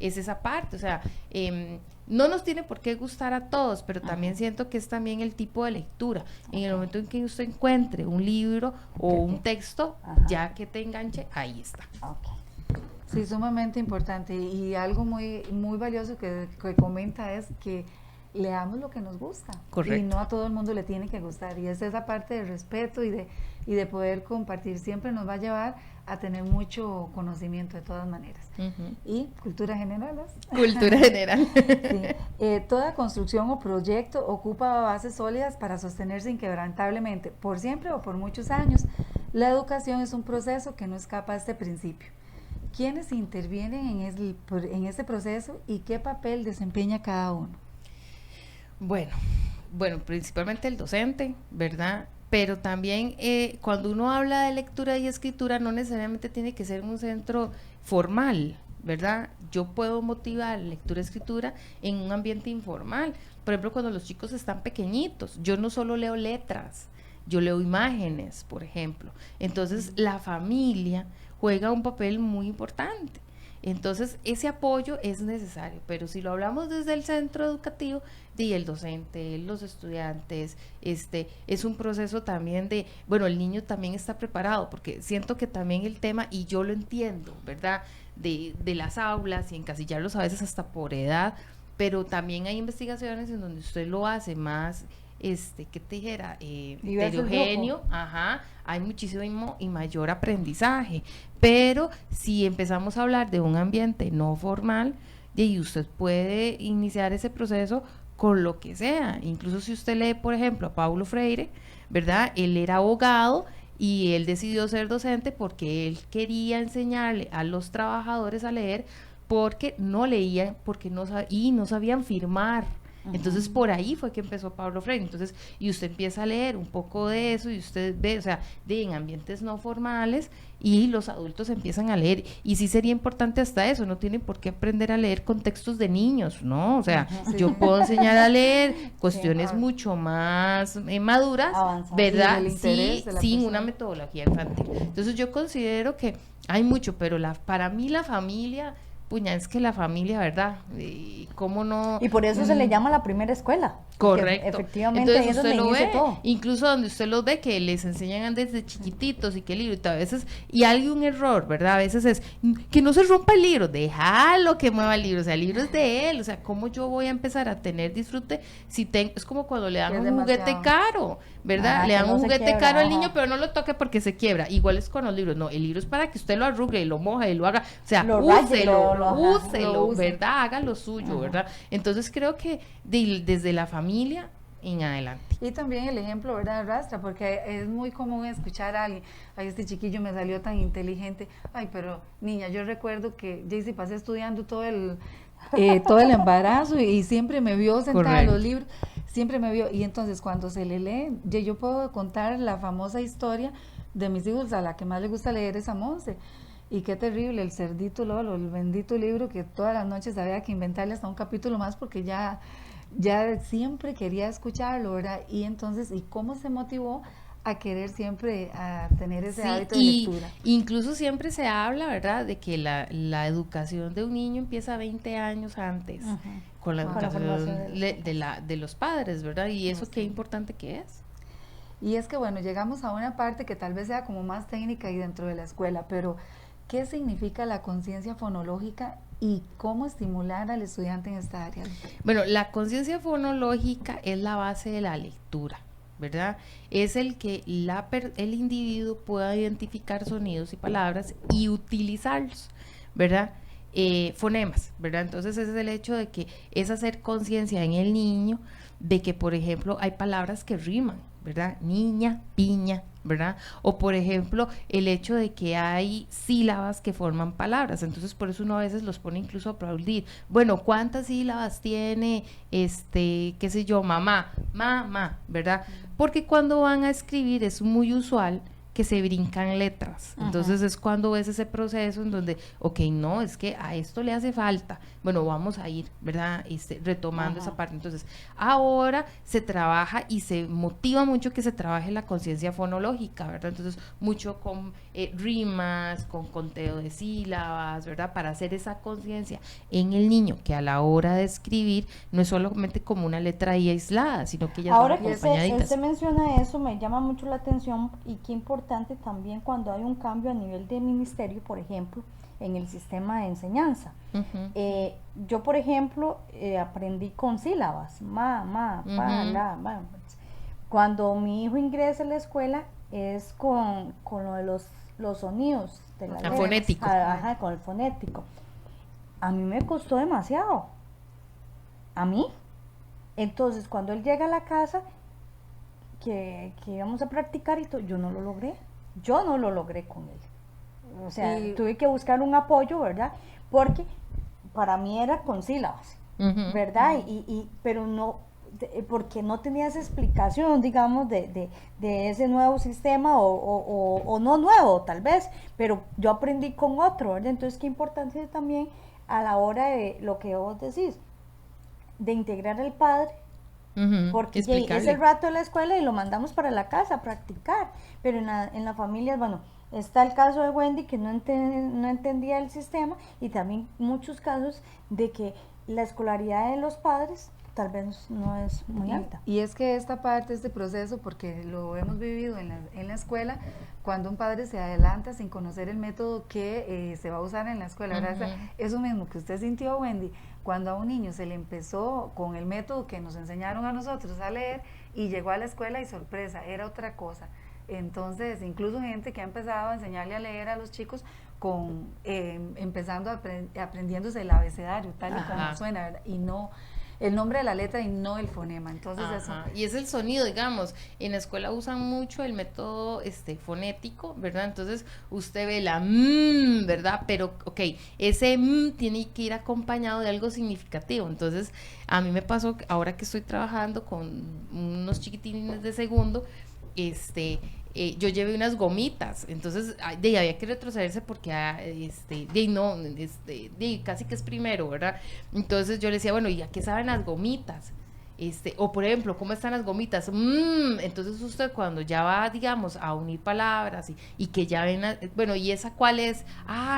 esa parte, o sea, no nos tiene por qué gustar a todos, pero también siento que es también el tipo de lectura. En el momento en que usted encuentre un libro o un texto, ya que te enganche, ahí está. Sí, sumamente importante, y algo muy, muy valioso que comenta es que leamos lo que nos gusta. Correcto. Y no a todo el mundo le tiene que gustar, y es esa parte de respeto y de poder compartir, siempre nos va a llevar a tener mucho conocimiento de todas maneras. Y cultura general, ¿no? Cultura general. Sí. Toda construcción o proyecto ocupa bases sólidas para sostenerse inquebrantablemente por siempre o por muchos años. La educación es un proceso que no escapa a este principio. ¿Quiénes intervienen en este proceso y qué papel desempeña cada uno? Bueno, principalmente el docente, ¿verdad? Pero también cuando uno habla de lectura y escritura no necesariamente tiene que ser un centro formal, ¿verdad? Yo puedo motivar lectura y escritura en un ambiente informal. Por ejemplo, cuando los chicos están pequeñitos, yo no solo leo letras, yo leo imágenes, por ejemplo. Entonces, la familia juega un papel muy importante. Entonces, ese apoyo es necesario, pero si lo hablamos desde el centro educativo, el docente, los estudiantes, es un proceso también bueno, el niño también está preparado, porque siento que también el tema, y yo lo entiendo, ¿verdad?, de las aulas y encasillarlos a veces hasta por edad, pero también hay investigaciones en donde usted lo hace más, ¿qué te dijera? Heterogéneo, hay muchísimo y mayor aprendizaje, pero si empezamos a hablar de un ambiente no formal, y usted puede iniciar ese proceso con lo que sea, incluso si usted lee, por ejemplo, a Paulo Freire, ¿verdad? Él era abogado y él decidió ser docente porque él quería enseñarle a los trabajadores a leer, porque no leían, porque no sabían firmar. Entonces por ahí fue que empezó Pablo Freire. Entonces, y usted empieza a leer un poco de eso y usted ve, o sea, en ambientes no formales, y los adultos empiezan a leer, y sí sería importante hasta eso, no tienen por qué aprender a leer con textos de niños, ¿no? O sea, yo puedo enseñar a leer cuestiones mucho más maduras, ¿verdad? Sí, sin una metodología infantil. Entonces yo considero que hay mucho, pero para mí la familia, es que la familia, ¿verdad? ¿Cómo no? Y por eso se le llama la primera escuela. Correcto. Efectivamente, entonces usted lo ve, todo. incluso donde usted los ve que les enseñan desde chiquititos y que el libro, y a veces, y hay un error, ¿verdad? A veces es que no se rompa el libro, déjalo que mueva el libro, o sea, el libro es de él, o sea, ¿cómo yo voy a empezar a tener disfrute si es como cuando le dan un juguete caro, ¿verdad? Le dan un juguete caro al niño, pero no lo toque porque se quiebra. Igual es con los libros, no, el libro es para que usted lo arrugue y lo moje y lo haga, o sea, úselo, ¿verdad? Haga lo suyo, ¿verdad? Entonces creo que desde la familia en adelante. Y también el ejemplo, ¿verdad?, Rastra, porque es muy común escuchar a alguien, ay, este chiquillo me salió tan inteligente, ay, pero niña, yo recuerdo que Jaycee pasé estudiando todo el embarazo y siempre me vio sentada en los libros, siempre me vio, y entonces cuando se le lee, yo puedo contar la famosa historia de mis hijos, a la que más le gusta leer es a Monse. Y qué terrible, el cerdito Lolo, el bendito libro que todas las noches había que inventarle hasta un capítulo más porque ya siempre quería escucharlo, ¿verdad? Y entonces, ¿y cómo se motivó a querer siempre a tener ese Sí, hábito de y lectura. incluso siempre se habla, ¿verdad?, de que la educación de un niño empieza 20 años antes, Ujú. con la Con la educación formación de los de los padres, ¿verdad? Y eso Así qué es. importante que es. Y es que bueno, llegamos a una parte que tal vez sea como más técnica y dentro de la escuela, pero ¿qué significa la conciencia fonológica y cómo estimular al estudiante en esta área? Bueno, la conciencia fonológica es la base de la lectura, ¿verdad? Es el que el individuo pueda identificar sonidos y palabras y utilizarlos, ¿verdad? Fonemas, ¿verdad? Entonces ese es el hecho de que es hacer conciencia en el niño de que, por ejemplo, hay palabras que riman, ¿verdad? Niña, piña, ¿verdad? O por ejemplo, el hecho de que hay sílabas que forman palabras, entonces por eso uno a veces los pone incluso a aplaudir. Bueno, ¿cuántas sílabas tiene, qué sé yo, mamá, mamá, ¿verdad? Porque cuando van a escribir es muy usual que se brincan letras. Entonces es cuando ves ese proceso en donde, ok, no, es que a esto le hace falta. Bueno, vamos a ir, ¿verdad? Retomando esa parte. Entonces, ahora se trabaja y se motiva mucho que se trabaje la conciencia fonológica, ¿verdad? Entonces, mucho con rimas, con conteo de sílabas, ¿verdad? Para hacer esa conciencia en el niño, que a la hora de escribir no es solamente como una letra ahí aislada, sino que ellas Ahora van que acompañaditas. usted menciona eso, me llama mucho la atención y qué importante también cuando hay un cambio a nivel de ministerio, por ejemplo, en el sistema de enseñanza. Yo, por ejemplo, aprendí con sílabas, pa, la, ma. Cuando mi hijo ingresa a la escuela es con lo de los sonidos de la letra. Fonético. Ajá, con el fonético. A mí me costó demasiado. A mí. Entonces, cuando él llega a la casa, que íbamos a practicar y todo, yo no lo logré. Yo no lo logré con él. O sea, tuve que buscar un apoyo, ¿verdad? Porque para mí era con sílabas, ¿verdad? Pero no, porque no tenía esa explicación, digamos, de ese nuevo sistema o no nuevo, tal vez, pero yo aprendí con otro, ¿verdad? Entonces, qué importante también a la hora de lo que vos decís, de integrar al padre, porque es el rato de la escuela y lo mandamos para la casa a practicar, pero en la familia, bueno, está el caso de Wendy que no entendía el sistema y también muchos casos de que la escolaridad de los padres tal vez no es muy alta. Y es que esta parte, este proceso, porque lo hemos vivido en la escuela, cuando un padre se adelanta sin conocer el método que se va a usar en la escuela, ¿verdad? Eso mismo que usted sintió, Wendy, cuando a un niño se le empezó con el método que nos enseñaron a nosotros a leer y llegó a la escuela y sorpresa, era otra cosa. Entonces, incluso gente que ha empezado a enseñarle a leer a los chicos con empezando aprendiéndose el abecedario, tal y como suena, ¿verdad? Y no el nombre de la letra y no el fonema. Entonces eso. Y es el sonido, digamos, en la escuela usan mucho el método fonético, ¿verdad? Entonces usted ve la ¿verdad? Pero, ok, ese tiene que ir acompañado de algo significativo. Entonces, a mí me pasó, ahora que estoy trabajando con unos chiquitines de segundo, yo llevé unas gomitas, entonces había que retrocederse porque casi que es primero, ¿verdad? Entonces yo le decía, bueno, ¿y a qué saben las gomitas? O por ejemplo, ¿cómo están las gomitas? Entonces usted cuando ya va, digamos, a unir palabras y que ya ven, bueno, ¿y esa cuál es?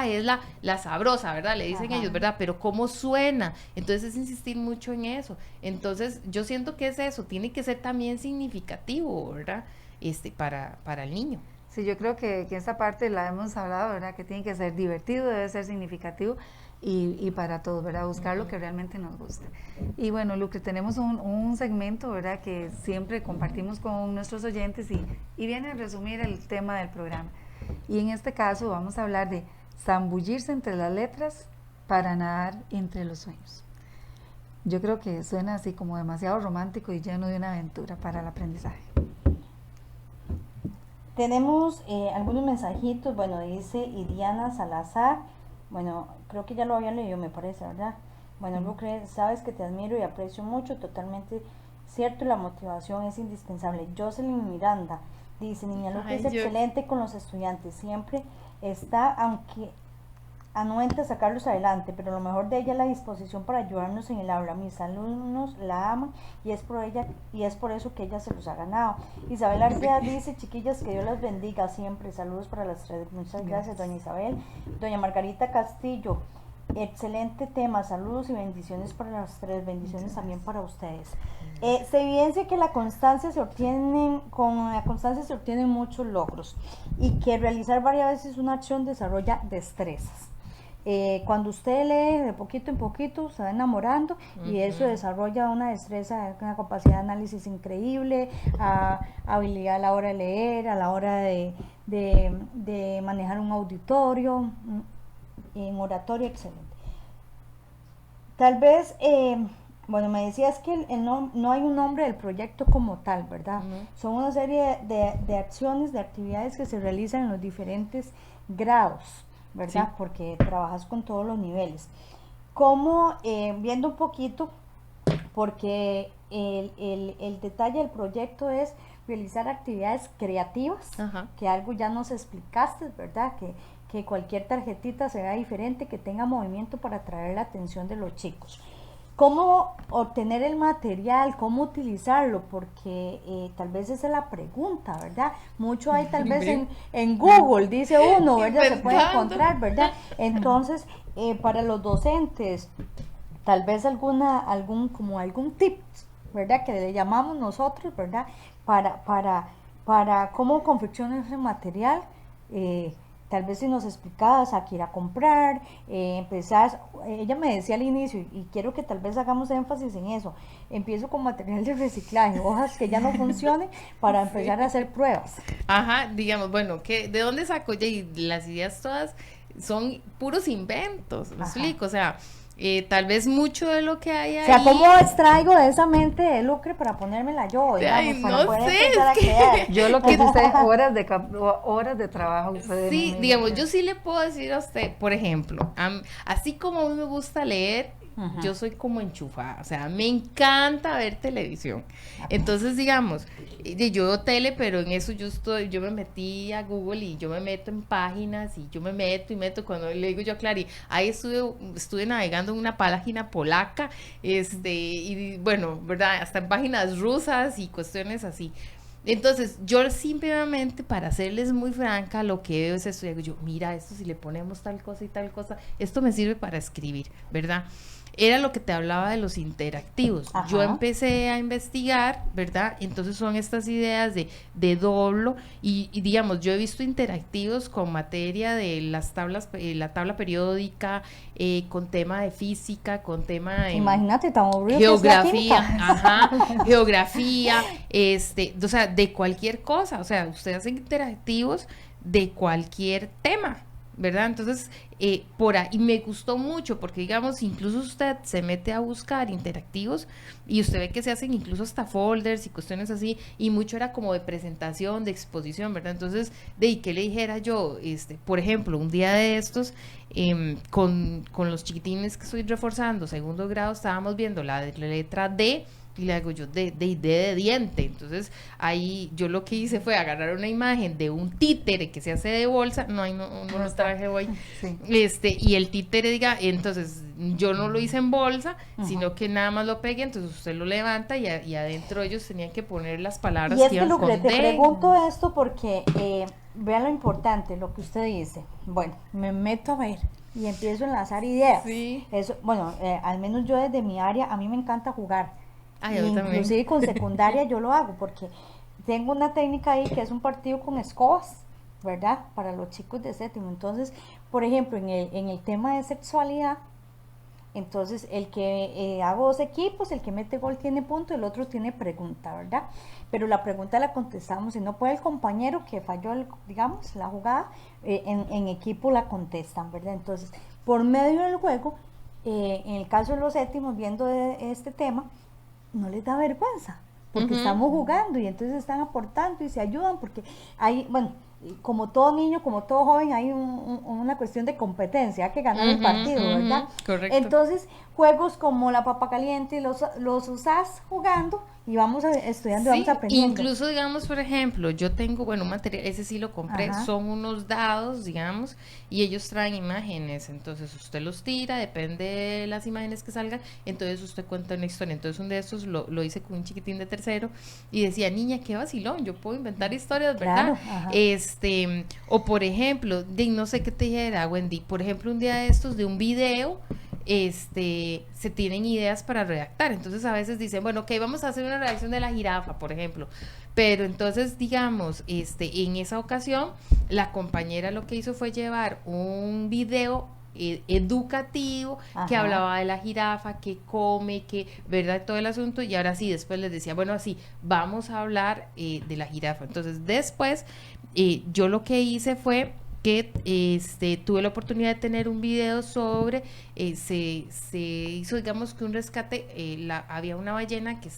Es la sabrosa, ¿verdad? Le dicen ellos, ¿verdad? Pero ¿cómo suena? Entonces es insistir mucho en eso. Entonces yo siento que es eso, tiene que ser también significativo, ¿verdad? Para el niño. Sí, yo creo que esta parte la hemos hablado, ¿verdad? Que tiene que ser divertido, debe ser significativo y para todos, ¿verdad? Buscar lo que realmente nos gusta. Y bueno, Lucre, tenemos un segmento, ¿verdad? Que siempre compartimos con nuestros oyentes y viene a resumir el tema del programa. Y en este caso vamos a hablar de zambullirse entre las letras para nadar entre los sueños. Yo creo que suena así como demasiado romántico y lleno de una aventura para el aprendizaje. Tenemos algunos mensajitos, bueno, dice Diana Salazar, bueno, creo que ya lo había leído, me parece, ¿verdad? Bueno, Lucre, sabes que te admiro y aprecio mucho, totalmente cierto, la motivación es indispensable. Jocelyn Miranda dice, niña Lucre es excelente con los estudiantes, siempre está, anuente a sacarlos adelante, pero lo mejor de ella es la disposición para ayudarnos en el aula. Mis alumnos la aman y es por eso que ella se los ha ganado. Isabel Arcea dice, chiquillas, que Dios las bendiga siempre. Saludos para las tres. Muchas gracias, doña Isabel. Doña Margarita Castillo, excelente tema. Saludos y bendiciones para las tres. Bendiciones también para ustedes. Se evidencia que con la constancia se obtienen muchos logros y que realizar varias veces una acción desarrolla destrezas. Cuando usted lee de poquito en poquito se va enamorando y eso desarrolla una destreza, una capacidad de análisis increíble, habilidad a la hora de leer, a la hora de manejar un auditorio, en oratoria, excelente. Tal vez, bueno, me decías que no hay un nombre del proyecto como tal, ¿verdad? Son una serie de acciones, de actividades que se realizan en los diferentes grados, ¿verdad? Sí. Porque trabajas con todos los niveles. Como viendo un poquito, porque el detalle del proyecto es realizar actividades creativas, que algo ya nos explicaste, ¿verdad? Que cualquier tarjetita se vea diferente, que tenga movimiento para atraer la atención de los chicos. ¿Cómo obtener el material? ¿Cómo utilizarlo? Porque tal vez esa es la pregunta, ¿verdad? Mucho hay tal vez en Google, dice uno, ¿verdad? Se puede encontrar, ¿verdad? Entonces, para los docentes, tal vez algún tip, ¿verdad? Que le llamamos nosotros, ¿verdad? Para cómo confeccionar ese material. Tal vez si nos explicabas a qué ir a comprar, empezás, ella me decía al inicio, y quiero que tal vez hagamos énfasis en eso, empiezo con material de reciclaje, hojas que ya no funcionen para empezar a hacer pruebas. Ajá, digamos, bueno, ¿de dónde saco ya? Y las ideas todas son puros inventos, ¿me explico? O sea, tal vez mucho de lo que hay ahí. O sea, ¿cómo extraigo de esa mente de lucre para ponérmela yo? Digamos, no sé, es que yo lo que usted, horas de trabajo. Sí, digamos, yo sí le puedo decir a usted, por ejemplo, así como a mí me gusta leer, yo soy como enchufada, o sea, me encanta ver televisión. Entonces, digamos, yo veo tele, pero en eso yo me metí a Google y yo me meto en páginas y yo me meto, cuando le digo yo a Clary, ahí estuve navegando en una página polaca, y bueno, ¿verdad? Hasta en páginas rusas y cuestiones así. Entonces, yo simplemente, para serles muy franca, lo que veo es esto, y digo yo, mira, esto si le ponemos tal cosa y tal cosa, esto me sirve para escribir, ¿verdad? Era lo que te hablaba de los interactivos. Ajá. Yo empecé a investigar, ¿verdad? Entonces son estas ideas de doblo y digamos, yo he visto interactivos con materia de las tablas, la tabla periódica, con tema de física, con tema de imagínate, tan aburrido geografía, geografía, o sea, de cualquier cosa, o sea, ustedes hacen interactivos de cualquier tema, ¿verdad? Entonces, por ahí me gustó mucho porque, digamos, incluso usted se mete a buscar interactivos y usted ve que se hacen incluso hasta folders y cuestiones así, y mucho era como de presentación, de exposición, ¿verdad? Entonces, ¿qué le dijera yo? Por ejemplo, un día de estos, con los chiquitines que estoy reforzando, segundo grado, estábamos viendo la letra D, y le hago yo de diente. Entonces ahí yo lo que hice fue agarrar una imagen de un títere que se hace de bolsa, no lo traje hoy, sí. Y el títere, entonces yo no lo hice en bolsa, sino que nada más lo pegué, entonces usted lo levanta y adentro ellos tenían que poner las palabras que iban con D. Te pregunto esto porque vean lo importante, lo que usted dice. Bueno, me meto a ver y empiezo a enlazar ideas. Sí. Eso, bueno, al menos yo desde mi área, a mí me encanta jugar. Inclusive con secundaria yo lo hago porque tengo una técnica ahí que es un partido con escobas, ¿verdad? Para los chicos de séptimo. Entonces, por ejemplo, en el tema de sexualidad, entonces el que hago 2 equipos, el que mete gol tiene punto, el otro tiene pregunta, ¿verdad? Pero la pregunta la contestamos, si no puede el compañero que falló, digamos, la jugada, en equipo la contestan, ¿verdad? Entonces, por medio del juego, en el caso de los séptimos, viendo este tema, no les da vergüenza, porque estamos jugando y entonces están aportando y se ayudan, porque hay, bueno, como todo niño, como todo joven, hay una cuestión de competencia, hay que ganar el partido, ¿verdad? Correcto. Entonces, juegos como la papa caliente, los usás jugando y vamos estudiando, Sí, vamos aprendiendo. incluso, digamos, por ejemplo, yo tengo, bueno, un material, ese sí lo compré, Ajá. son unos dados, digamos, y ellos traen imágenes, entonces usted los tira, depende de las imágenes que salgan, entonces usted cuenta una historia. Entonces un de estos lo hice con un chiquitín de tercero y decía, niña, qué vacilón, yo puedo inventar historias, ¿verdad? Claro, ajá. O por ejemplo, no sé qué te dijera, Wendy, por ejemplo, un día de estos de un video, se tienen ideas para redactar. Entonces a veces dicen, bueno, ok, vamos a hacer una redacción de la jirafa, por ejemplo. Pero entonces, digamos, en esa ocasión, la compañera lo que hizo fue llevar un video educativo que Ajá. hablaba de la jirafa, que come, que, ¿verdad? Todo el asunto. Y ahora sí, después les decía, bueno, así, vamos a hablar de la jirafa. Entonces, después, yo lo que hice fue que tuve la oportunidad de tener un video sobre, se hizo, digamos, que un rescate, había una ballena que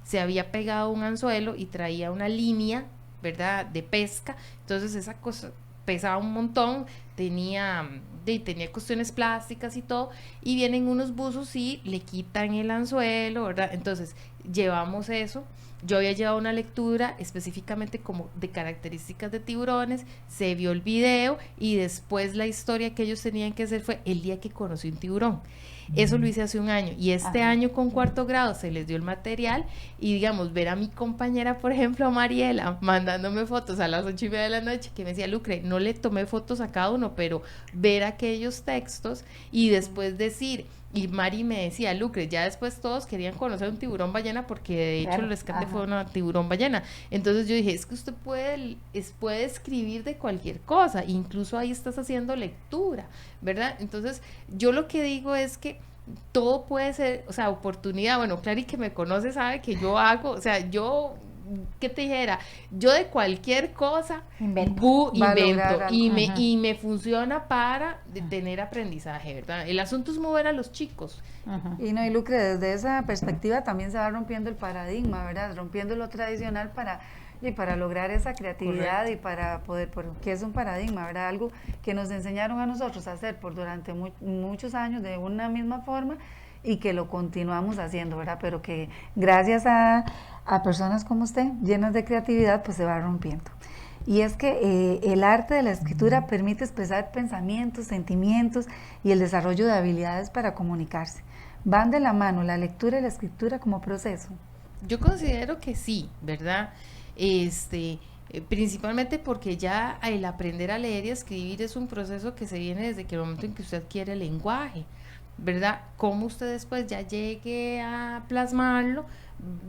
se había pegado un anzuelo y traía una línea, ¿verdad?, de pesca. Entonces esa cosa pesaba un montón, tenía cuestiones plásticas y todo, y vienen unos buzos y le quitan el anzuelo, ¿verdad? Entonces llevamos eso. Yo había llevado una lectura específicamente como de características de tiburones, se vio el video y después la historia que ellos tenían que hacer fue el día que conocí un tiburón. Eso lo hice hace un año y este año con cuarto grado se les dio el material y digamos, ver a mi compañera, por ejemplo, Mariela, mandándome fotos a las 8:30 de la noche que me decía, Lucre, no le tomé fotos a cada uno, pero ver aquellos textos y después decir, y Mari me decía, Lucre, ya después todos querían conocer un tiburón ballena porque de hecho el rescate fue una tiburón ballena. Entonces yo dije, es que usted puede escribir de cualquier cosa, incluso ahí estás haciendo lectura, ¿verdad? Entonces yo lo que digo es que todo puede ser, o sea, oportunidad. Bueno, Clary que me conoce sabe que yo hago, o sea, ¿qué te dijera? Yo de cualquier cosa invento y me funciona para tener aprendizaje, ¿verdad? El asunto es mover a los chicos. Y no, y Lucre, desde esa perspectiva también se va rompiendo el paradigma, ¿verdad? Rompiendo lo tradicional para lograr esa creatividad. Correcto. Y para poder, porque es un paradigma, ¿verdad? Algo que nos enseñaron a nosotros a hacer durante muchos años de una misma forma y que lo continuamos haciendo, ¿verdad? Pero que gracias a personas como usted, llenas de creatividad, pues se va rompiendo. Y es que el arte de la escritura permite expresar pensamientos, sentimientos y el desarrollo de habilidades para comunicarse. ¿Van de la mano la lectura y la escritura como proceso? Yo considero que sí, ¿verdad? Principalmente porque ya el aprender a leer y a escribir es un proceso que se viene desde que el momento en que usted adquiere el lenguaje, ¿verdad? Cómo usted después ya llegue a plasmarlo,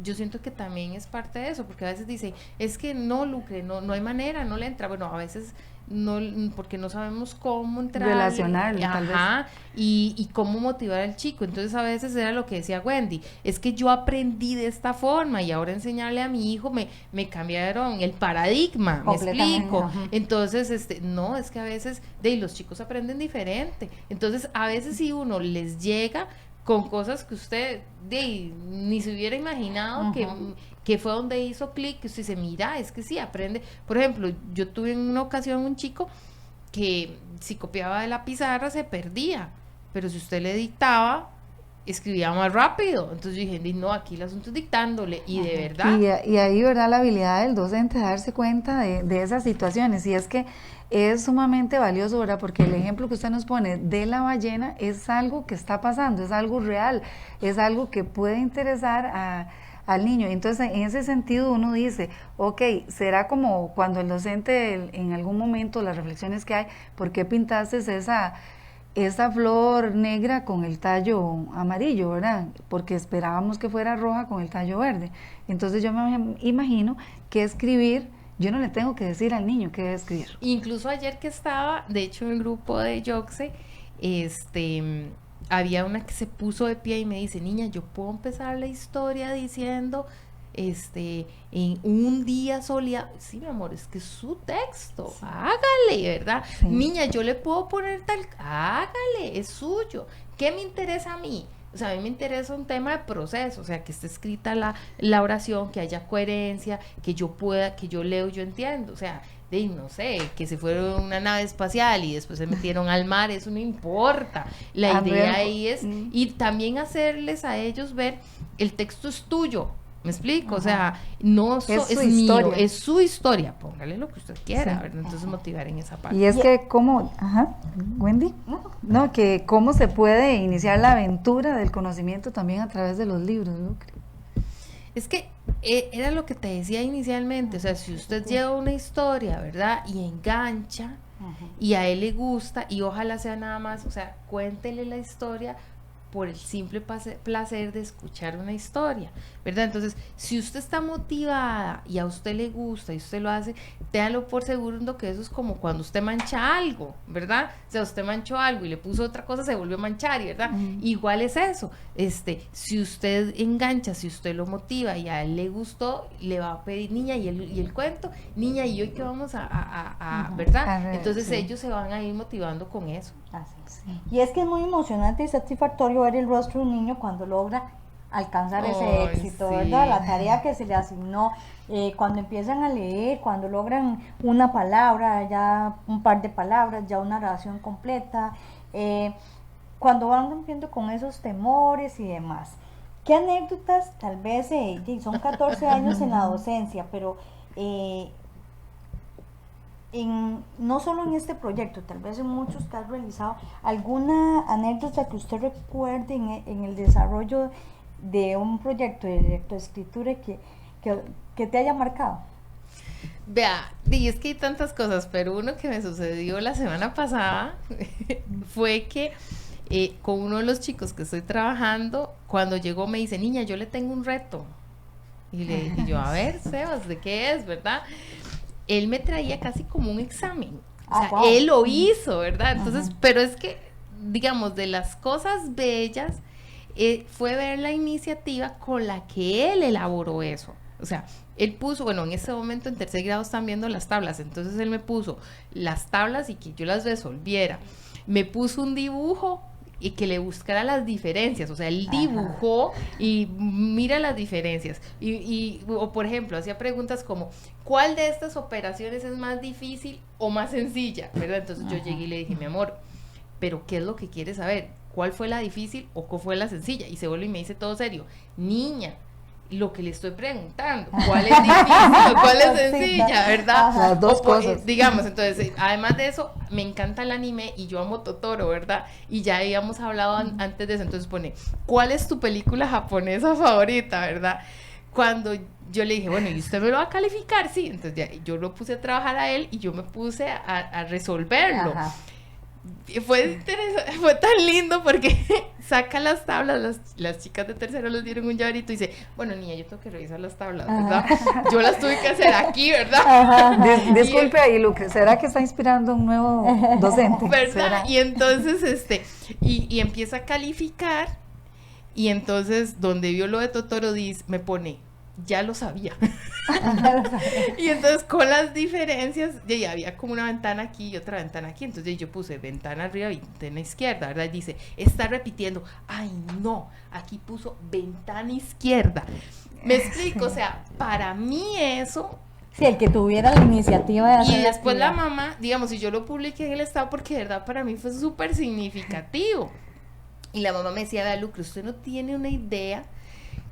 yo siento que también es parte de eso, porque a veces dicen, es que no, Lucre, no hay manera, no le entra. Bueno, a veces no, porque no sabemos cómo entrar, relacionarlo, tal vez. Y cómo motivar al chico. Entonces a veces era lo que decía Wendy, es que yo aprendí de esta forma y ahora enseñarle a mi hijo me cambiaron el paradigma, me explico. Entonces, no, es que a veces los chicos aprenden diferente. Entonces a veces si uno les llega con cosas que usted ni se hubiera imaginado, que fue donde hizo clic, que usted dice, mira, es que sí, aprende. Por ejemplo, yo tuve en una ocasión un chico que si copiaba de la pizarra se perdía, pero si usted le dictaba, escribía más rápido. Entonces yo dije, no, aquí el asunto es dictándole, y de verdad. Y ahí, ¿verdad?, la habilidad del docente de darse cuenta de esas situaciones, y es que es sumamente valioso, ¿verdad?, porque el ejemplo que usted nos pone de la ballena es algo que está pasando, es algo real, es algo que puede interesar al niño. Entonces, en ese sentido uno dice, ok, será como cuando el docente en algún momento, las reflexiones que hay, ¿por qué pintaste esa flor negra con el tallo amarillo, ¿verdad? Porque esperábamos que fuera roja con el tallo verde. Entonces yo me imagino que escribir, yo no le tengo que decir al niño qué debe escribir. Incluso ayer que estaba, de hecho, en el grupo de Yoxe, había una que se puso de pie y me dice, niña, yo puedo empezar la historia diciendo, en un día soleado. Sí, mi amor, es que es su texto, sí. Hágale, ¿verdad? Sí. Niña, yo le puedo poner hágale, es suyo. ¿Qué me interesa a mí? O sea, a mí me interesa un tema de proceso, o sea, que esté escrita la oración, que haya coherencia, que yo leo, yo entiendo, o sea, no sé, que se fueron una nave espacial y después se metieron al mar, eso no importa. La idea ahí es, y también hacerles a ellos ver, el texto es tuyo, ¿Me explico? O sea, no Es es su mío, historia. es su historia. Póngale lo que usted quiera, Sí. ¿verdad? Entonces motivar en esa parte. Y es que cómo, Wendy, no, que cómo se puede iniciar la aventura del conocimiento también a través de los libros, ¿no? Es que era lo que te decía inicialmente, o sea, si usted lleva una historia, ¿verdad? Y engancha, y a él le gusta, y ojalá sea nada más, o sea, cuéntele la historia por el simple placer de escuchar una historia, ¿verdad? Entonces, si usted está motivada y a usted le gusta y usted lo hace, téalo por seguro que eso es como cuando usted mancha algo, ¿verdad? O sea, usted manchó algo y le puso otra cosa, se volvió a manchar, ¿verdad? Igual es eso, si usted engancha, si usted lo motiva y a él le gustó, le va a pedir, niña, y el cuento, niña, y hoy que vamos ¿verdad? Entonces ellos se van a ir motivando con eso. Así es. Y es que es muy emocionante y satisfactorio ver el rostro de un niño cuando logra alcanzar ese Ay, éxito, sí. ¿verdad? La tarea que se le asignó, cuando empiezan a leer, cuando logran una palabra, ya un par de palabras, ya una oración completa, cuando van rompiendo con esos temores y demás. ¿Qué anécdotas, tal vez, son 14 años en la docencia, pero no solo en este proyecto, tal vez en muchos que has realizado, alguna anécdota que usted recuerde en el desarrollo de un proyecto de lectoescritura que te haya marcado? Vea, y es que hay tantas cosas, pero uno que me sucedió la semana pasada fue que con uno de los chicos que estoy trabajando, cuando llegó me dice, niña, yo le tengo un reto. Y le dije yo, a ver, Sebas, ¿de qué es, verdad? Él me traía casi como un examen. O sea, wow. Él lo hizo, ¿verdad? Entonces, pero es que, digamos, de las cosas bellas, fue ver la iniciativa con la que él elaboró eso. O sea, él puso, bueno, en ese momento en tercer grado están viendo las tablas, entonces él me puso las tablas y que yo las resolviera. Me puso un dibujo y que le buscara las diferencias, o sea, él dibujó y mira las diferencias, o por ejemplo, hacía preguntas como, ¿cuál de estas operaciones es más difícil o más sencilla? ¿Verdad? Entonces yo llegué y le dije, mi amor, ¿pero qué es lo que quieres saber? ¿Cuál fue la difícil o cuál fue la sencilla? Y se vuelve y me dice todo serio, niña, lo que le estoy preguntando, ¿cuál es difícil o cuál es sencilla, verdad? Las dos cosas. Digamos, entonces, además de eso, me encanta el anime y yo amo Totoro, ¿verdad? Y ya habíamos hablado antes de eso, entonces pone, ¿cuál es tu película japonesa favorita, verdad? Cuando yo le dije, bueno, ¿y usted me lo va a calificar? Sí, entonces ya, yo lo puse a trabajar a él y yo me puse a resolverlo. Ajá. Y fue interesante, fue tan lindo porque saca las tablas, las chicas de tercero les dieron un llaverito y dice, bueno, niña, yo tengo que revisar las tablas, ¿verdad? Yo las tuve que hacer aquí, ¿verdad? Disculpe, y Lucre, ¿será que está inspirando un nuevo docente? ¿Verdad? ¿Será? Y entonces, y empieza a calificar, y entonces, donde vio lo de Totoro, me pone, ya lo sabía. Y entonces con las diferencias, ya había como una ventana aquí y otra ventana aquí, entonces yo puse ventana arriba y ventana izquierda, ¿verdad? Y dice, está repitiendo, ay no, aquí puso ventana izquierda. Me explico, o sea, para mí eso... Sí, el que tuviera la iniciativa de hacer Y después la actividad. mamá, digamos, si yo lo publiqué en el estado, porque de verdad para mí fue súper significativo. Y la mamá me decía, vea, Lucre, usted no tiene una idea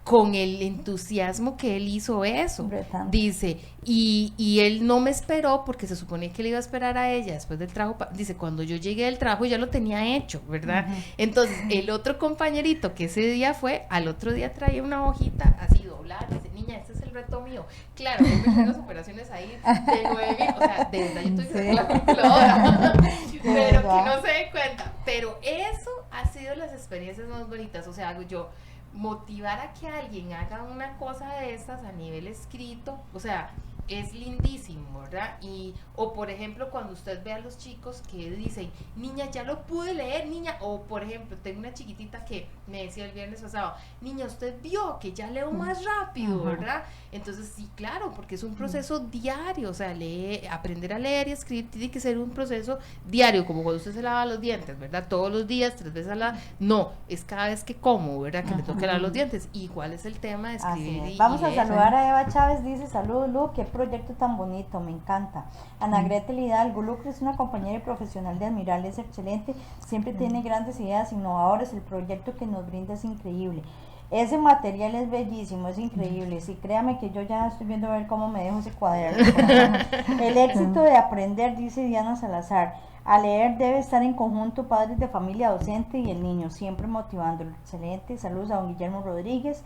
con el entusiasmo que él hizo eso. Brutal. Dice, y él no me esperó porque se suponía que le iba a esperar a ella después del trabajo. Dice, cuando yo llegué del trabajo ya lo tenía hecho, ¿verdad? Entonces, el otro compañerito que ese día fue, al otro día traía una hojita así doblada. Dice, niña, este es el reto mío. Claro, yo me unas operaciones ahí de 9,000, o sea, de verdad yo estoy Sí. la calculadora. Pero que verdad. no se dé cuenta. Pero eso ha sido las experiencias más bonitas. O sea, hago yo motivar a que alguien haga una cosa de estas a nivel escrito, o sea, es lindísimo, ¿verdad? O por ejemplo, cuando usted ve a los chicos que dicen, niña, ya lo pude leer, niña, o por ejemplo, tengo una chiquitita que me decía el viernes pasado, niña, usted vio que ya leo más rápido, ¿verdad? Entonces, sí, claro, porque es un proceso diario, o sea, aprender a leer y escribir tiene que ser un proceso diario, como cuando usted se lava los dientes, ¿verdad? Todos los días, 3 veces a la... No, es cada vez que como, ¿verdad? Que me toca lavar los dientes. Igual es el tema de escribir. Así es. Vamos a saludar a Eva Chávez, dice, saludos, Lu, qué proyecto tan bonito, me encanta. Ana Gretel Hidalgo, Lucre es una compañera y profesional de admirable, es excelente, siempre tiene grandes ideas innovadoras, el proyecto que nos brinda es increíble. Ese material es bellísimo, es increíble. Sí, créame que yo ya estoy viendo a ver cómo me dejo ese cuaderno. El éxito de aprender, dice Diana Salazar. A leer debe estar en conjunto padres de familia, docente y el niño, siempre motivándolo. Excelente. Saludos a don Guillermo Rodríguez.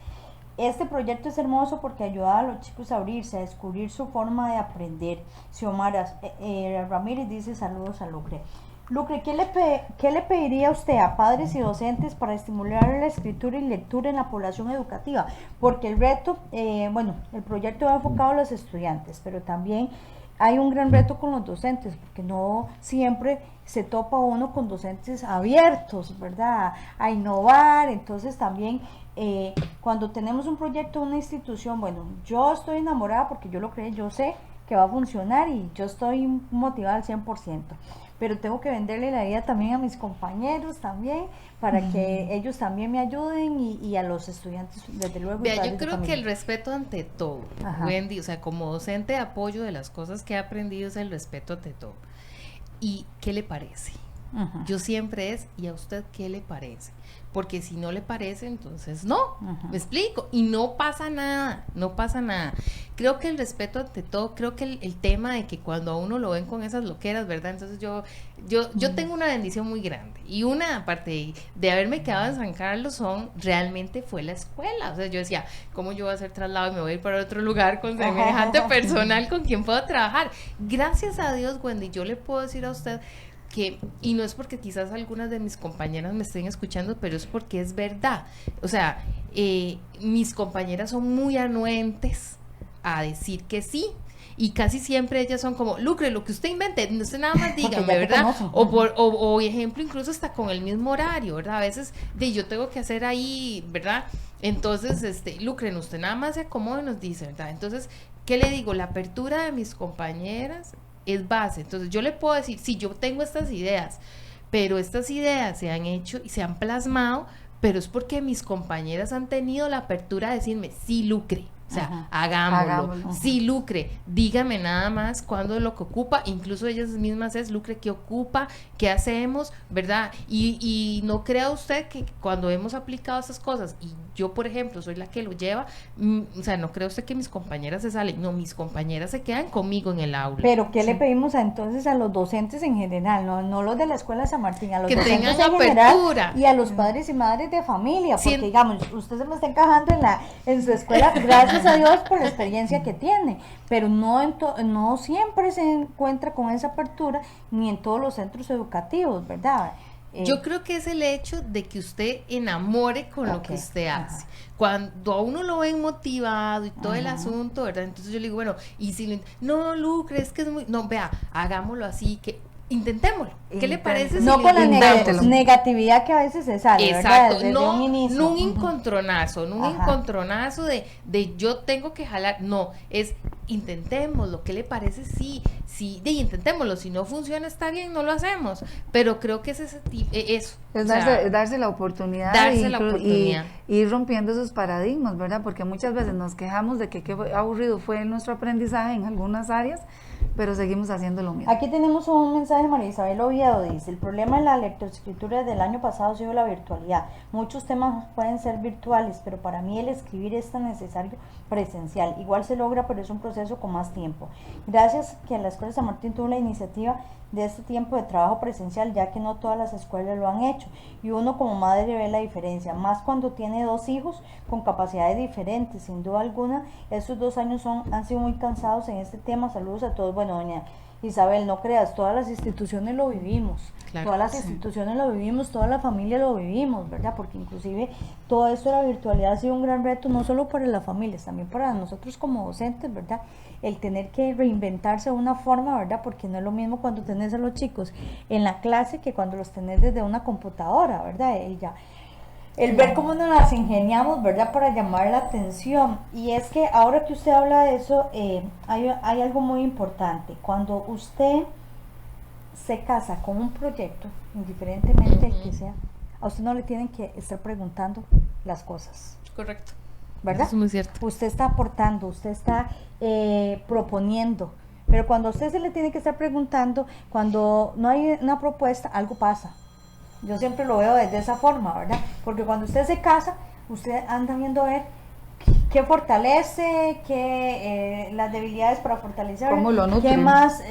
Este proyecto es hermoso porque ayuda a los chicos a abrirse, a descubrir su forma de aprender. Xiomara Ramírez dice saludos a Lucre. Lucre, ¿qué le pediría usted a padres y docentes para estimular la escritura y lectura en la población educativa? Porque el reto, el proyecto va enfocado a los estudiantes, pero también hay un gran reto con los docentes, porque no siempre se topa uno con docentes abiertos, ¿verdad? A innovar. Entonces también cuando tenemos un proyecto de una institución, bueno, yo estoy enamorada porque yo lo creé, yo sé que va a funcionar y yo estoy motivada al 100%. Pero tengo que venderle la idea también a mis compañeros también, para que ellos también me ayuden y a los estudiantes, desde luego. Vea, yo creo que el respeto ante todo, Wendy, o sea, como docente de apoyo de las cosas que he aprendido es el respeto ante todo. ¿Y qué le parece? Yo siempre ¿y a usted qué le parece? Porque si no le parece, entonces no, me explico, y no pasa nada, no pasa nada. Creo que el respeto ante todo, creo que el tema de que cuando a uno lo ven con esas loqueras, ¿verdad? Entonces yo tengo una bendición muy grande, y una aparte de haberme quedado en San Carlos realmente fue la escuela. O sea, yo decía, ¿cómo yo voy a hacer traslado y me voy a ir para otro lugar con semejante personal con quien puedo trabajar? Gracias a Dios, Wendy, yo le puedo decir a usted que, y no es porque quizás algunas de mis compañeras me estén escuchando, pero es porque es verdad. O sea, mis compañeras son muy anuentes a decir que sí, y casi siempre ellas son como, Lucre, lo que usted invente, usted nada más dígame, ¿verdad? O ejemplo, incluso hasta con el mismo horario, ¿verdad? A veces yo tengo que hacer ahí, ¿verdad? Entonces, Lucre, usted nada más se acomoda y nos dice, ¿verdad? Entonces, ¿qué le digo? La apertura de mis compañeras es base. Entonces yo le puedo decir, sí, yo tengo estas ideas, pero estas ideas se han hecho y se han plasmado, pero es porque mis compañeras han tenido la apertura de decirme, sí, Lucre, o sea, hagámoslo. Sí, Lucre, dígame nada más cuándo lo que ocupa, incluso ellas mismas Lucre, ¿qué ocupa? ¿Qué hacemos? ¿Verdad? Y no crea usted que cuando hemos aplicado esas cosas, y yo, por ejemplo, soy la que lo lleva, o sea, no crea usted que mis compañeras se salen, no, mis compañeras se quedan conmigo en el aula. Pero, ¿qué le pedimos entonces a los docentes en general? No los de la Escuela San Martín, a los que docentes tengan en general apertura. Y a los padres y madres de familia, porque digamos, usted se me está encajando en su escuela, gracias a Dios por la experiencia que tiene, pero no siempre se encuentra con esa apertura, ni en todos los centros educativos, ¿verdad? Yo creo que es el hecho de que usted enamore con lo que usted hace. Cuando a uno lo ven motivado y todo el asunto, ¿verdad? Entonces yo le digo, bueno, y si no, Lucre, es que es muy... No, vea, hagámoslo así, que intentémoslo. ¿Qué le parece? No con la negatividad que a veces se sale, exacto, ¿verdad? no un encontronazo, no un encontronazo de yo tengo que jalar, no, es intentémoslo. ¿Qué le parece? Sí, intentémoslo, si no funciona está bien, no lo hacemos, pero creo que es eso. Es darse la oportunidad, y ir rompiendo esos paradigmas, ¿verdad? Porque muchas veces nos quejamos de que qué aburrido fue nuestro aprendizaje en algunas áreas, pero seguimos haciendo lo mismo. Aquí tenemos un mensaje de María Isabel Oviedo, dice, el problema en la lectoescritura del año pasado ha sido la virtualidad. Muchos temas pueden ser virtuales, pero para mí el escribir es tan necesario presencial. Igual se logra, pero es un proceso con más tiempo. Gracias que la Escuela San Martín tuvo la iniciativa de este tiempo de trabajo presencial, ya que no todas las escuelas lo han hecho, y uno como madre ve la diferencia, más cuando tiene 2 hijos con capacidades diferentes. Sin duda alguna, estos 2 años han sido muy cansados en este tema. Saludos a todos. Bueno, doña Isabel, no creas, todas las instituciones lo vivimos, todas las instituciones lo vivimos, toda la familia lo vivimos, ¿verdad? Porque inclusive todo esto de la virtualidad ha sido un gran reto, no solo para las familias, también para nosotros como docentes, ¿verdad? El tener que reinventarse de una forma, ¿verdad? Porque no es lo mismo cuando tenés a los chicos en la clase que cuando los tenés desde una computadora, ¿verdad? El ver cómo nos las ingeniamos, ¿verdad? Para llamar la atención. Y es que ahora que usted habla de eso, hay algo muy importante. Cuando usted se casa con un proyecto, indiferentemente que sea, a usted no le tienen que estar preguntando las cosas. Correcto. ¿verdad? Eso es muy cierto. Usted está aportando, usted está proponiendo, pero cuando a usted se le tiene que estar preguntando, cuando no hay una propuesta, algo pasa. Yo siempre lo veo desde esa forma, ¿verdad? Porque cuando usted se casa, usted anda viendo a ver qué fortalece, qué las debilidades para fortalecer, ¿Cómo lo nutre? qué más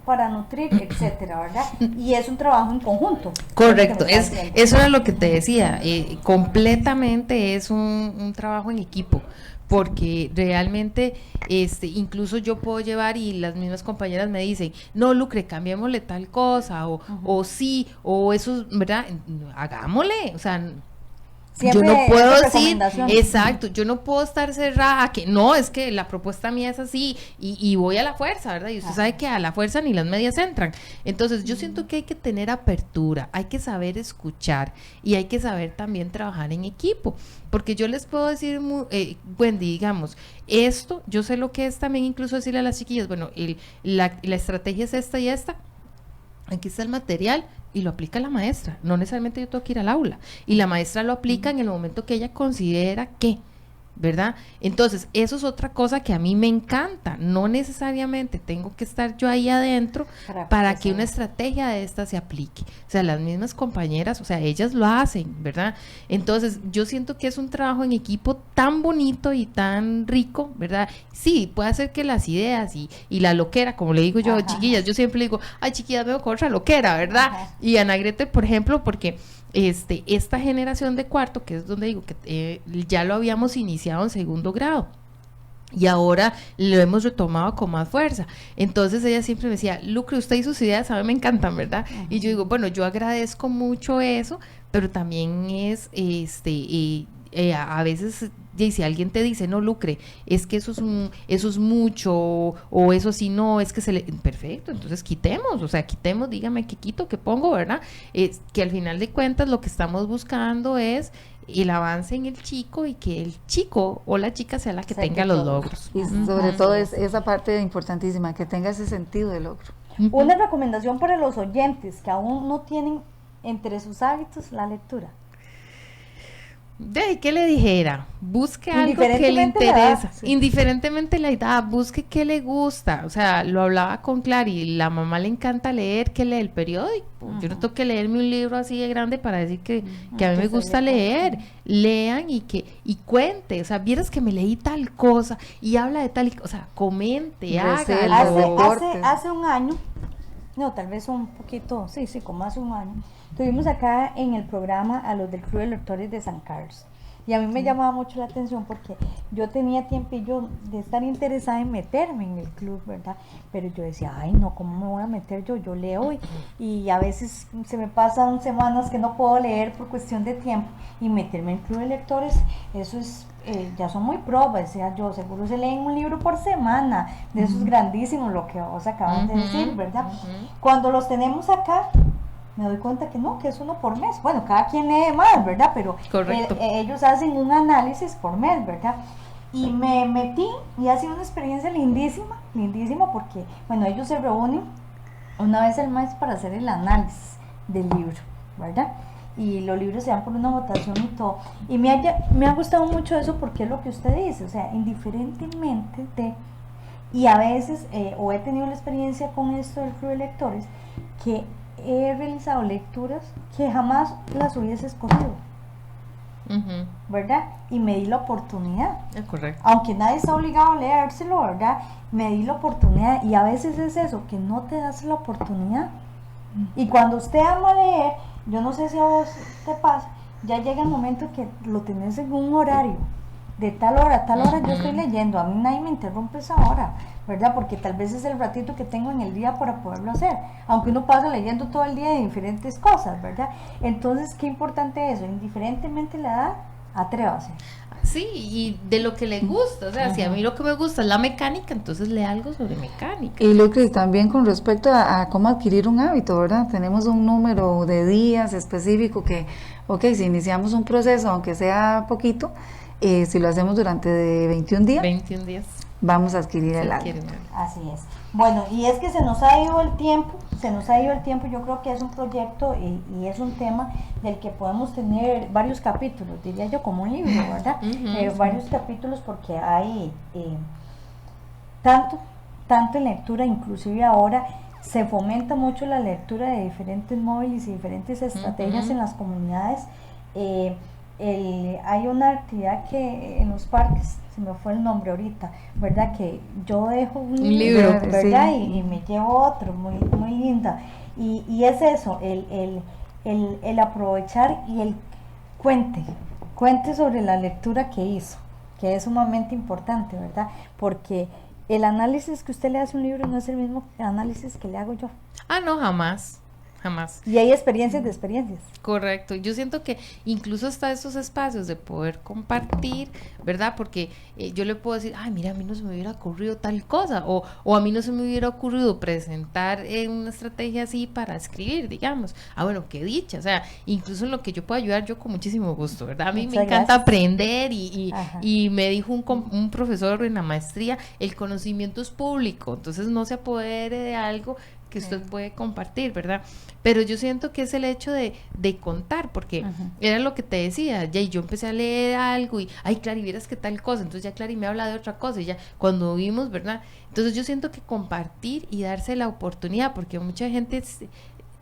para nutrir, etcétera, ¿verdad? Y es un trabajo en conjunto. Correcto, eso era lo que te decía, completamente es un trabajo en equipo, porque realmente incluso yo puedo llevar y las mismas compañeras me dicen, no, Lucre, cambiémosle tal cosa, o sí, o eso, ¿verdad? Hagámosle, o sea, siempre yo no puedo esa decir, recomendación. exacto, yo no puedo estar cerrada, que no, es que la propuesta mía es así, y voy a la fuerza, ¿verdad? Y usted sabe que a la fuerza ni las medias entran. Entonces, yo siento que hay que tener apertura, hay que saber escuchar, y hay que saber también trabajar en equipo, porque yo les puedo decir, Wendy, digamos, esto, yo sé lo que es también incluso decirle a las chiquillas, bueno, la estrategia es esta y esta, aquí está el material, y lo aplica la maestra, no necesariamente yo tengo que ir al aula, y la maestra lo aplica en el momento que ella considera que, ¿verdad? Entonces, eso es otra cosa que a mí me encanta, no necesariamente tengo que estar yo ahí adentro para que una estrategia de esta se aplique, o sea, las mismas compañeras, o sea, ellas lo hacen, ¿verdad? Entonces, yo siento que es un trabajo en equipo tan bonito y tan rico, ¿verdad? Sí, puede ser que las ideas y la loquera, como le digo yo, chiquillas, yo siempre le digo, ay, chiquillas, veo con otra loquera, ¿verdad? Y Ana Grete, por ejemplo, porque esta generación de cuarto, que es donde digo que ya lo habíamos iniciado en segundo grado y ahora lo hemos retomado con más fuerza. Entonces ella siempre me decía, Lucre, usted y sus ideas a mí me encantan, ¿verdad? Y yo digo, bueno, yo agradezco mucho eso, pero también es a veces, y si alguien te dice, no, Lucre, es que eso es mucho, o eso sí, no, es que perfecto, entonces quitemos, dígame qué quito, qué pongo, ¿verdad? Que al final de cuentas lo que estamos buscando es el avance en el chico y que el chico o la chica sea la que tenga los logros. Y sobre todo es esa parte importantísima, que tenga ese sentido de logro. Una recomendación para los oyentes que aún no tienen entre sus hábitos la lectura. ¿Qué le dijera? Busque algo que le interesa, indiferentemente la edad, busque qué le gusta, o sea, lo hablaba con Clary, la mamá le encanta leer, que lee el periódico, yo no tengo que leerme un libro así de grande para decir que a mí me gusta leer, lean y cuente, o sea, vieras que me leí tal cosa y habla de tal, o sea, comente, hágalo. Hace un año, no, tal vez un poquito, sí, como hace un año, tuvimos acá en el programa a los del Club de Lectores de San Carlos. Y a mí me llamaba mucho la atención porque yo tenía tiempillo de estar interesada en meterme en el club, ¿verdad? Pero yo decía, ay, no, ¿cómo me voy a meter yo? Yo leo y a veces se me pasan semanas que no puedo leer por cuestión de tiempo. Y meterme en el Club de Lectores, eso es, ya son muy pro, decía yo, seguro se leen un libro por semana, de esos grandísimos, lo que vos acaban de decir, ¿verdad? Cuando los tenemos acá, me doy cuenta que no, que es uno por mes. Bueno, cada quien lee más, ¿verdad? Pero ellos hacen un análisis por mes, ¿verdad? Y me metí y ha sido una experiencia lindísima, lindísima porque, bueno, ellos se reúnen una vez al mes para hacer el análisis del libro, ¿verdad? Y los libros se dan por una votación y todo. Y me ha gustado mucho eso porque es lo que usted dice, o sea, indiferentemente de... Y a veces, o he tenido la experiencia con esto del Club de Lectores, que he realizado lecturas que jamás las hubiese escogido, ¿verdad? Y me di la oportunidad. Correcto. Aunque nadie está obligado a leérselo, ¿verdad? Me di la oportunidad y a veces es eso, que no te das la oportunidad. Y cuando usted ama leer, yo no sé si a vos te pasa, ya llega el momento que lo tenés en un horario. De tal hora a tal hora yo estoy leyendo, a mí nadie me interrumpe esa hora, ¿verdad? Porque tal vez es el ratito que tengo en el día para poderlo hacer, aunque uno pasa leyendo todo el día de diferentes cosas, ¿verdad? Entonces, qué importante eso, indiferentemente la edad, atrévase. Sí, y de lo que le gusta, o sea, si a mí lo que me gusta es la mecánica, entonces lea algo sobre mecánica. Y Lucre, también con respecto a cómo adquirir un hábito, ¿verdad? Tenemos un número de días específico que, si iniciamos un proceso, aunque sea poquito, si lo hacemos durante 21 días. 21 días. vamos a adquirir el alma. Así es. Bueno, y es que se nos ha ido el tiempo, yo creo que es un proyecto y es un tema del que podemos tener varios capítulos, diría yo, como un libro, ¿verdad? Varios capítulos porque hay tanto en lectura, inclusive ahora se fomenta mucho la lectura de diferentes móviles y diferentes estrategias en las comunidades. Hay una actividad que en los parques, se me fue el nombre ahorita, ¿verdad? Que yo dejo un libro, ¿verdad? Sí. Y me llevo otro, muy, muy linda. Y es eso, el aprovechar y el cuente sobre la lectura que hizo, que es sumamente importante, ¿verdad? Porque el análisis que usted le hace a un libro no es el mismo análisis que le hago yo. Ah, no, jamás. Y hay experiencias de experiencias. Correcto. Yo siento que incluso hasta esos espacios de poder compartir, ¿verdad? Porque yo le puedo decir, ay, mira, a mí no se me hubiera ocurrido tal cosa, o a mí no se me hubiera ocurrido presentar una estrategia así para escribir, digamos. Ah, bueno, qué dicha. O sea, incluso en lo que yo puedo ayudar, yo con muchísimo gusto, ¿verdad? A mí me encanta aprender y me dijo un profesor en la maestría, el conocimiento es público, entonces no se apodere de algo que usted puede compartir, ¿verdad? Pero yo siento que es el hecho de contar, porque era lo que te decía, ya y yo empecé a leer algo y, ay, Clary, vieras que tal cosa, entonces ya Clary me habla de otra cosa y ya cuando vimos, ¿verdad? Entonces yo siento que compartir y darse la oportunidad, porque mucha gente,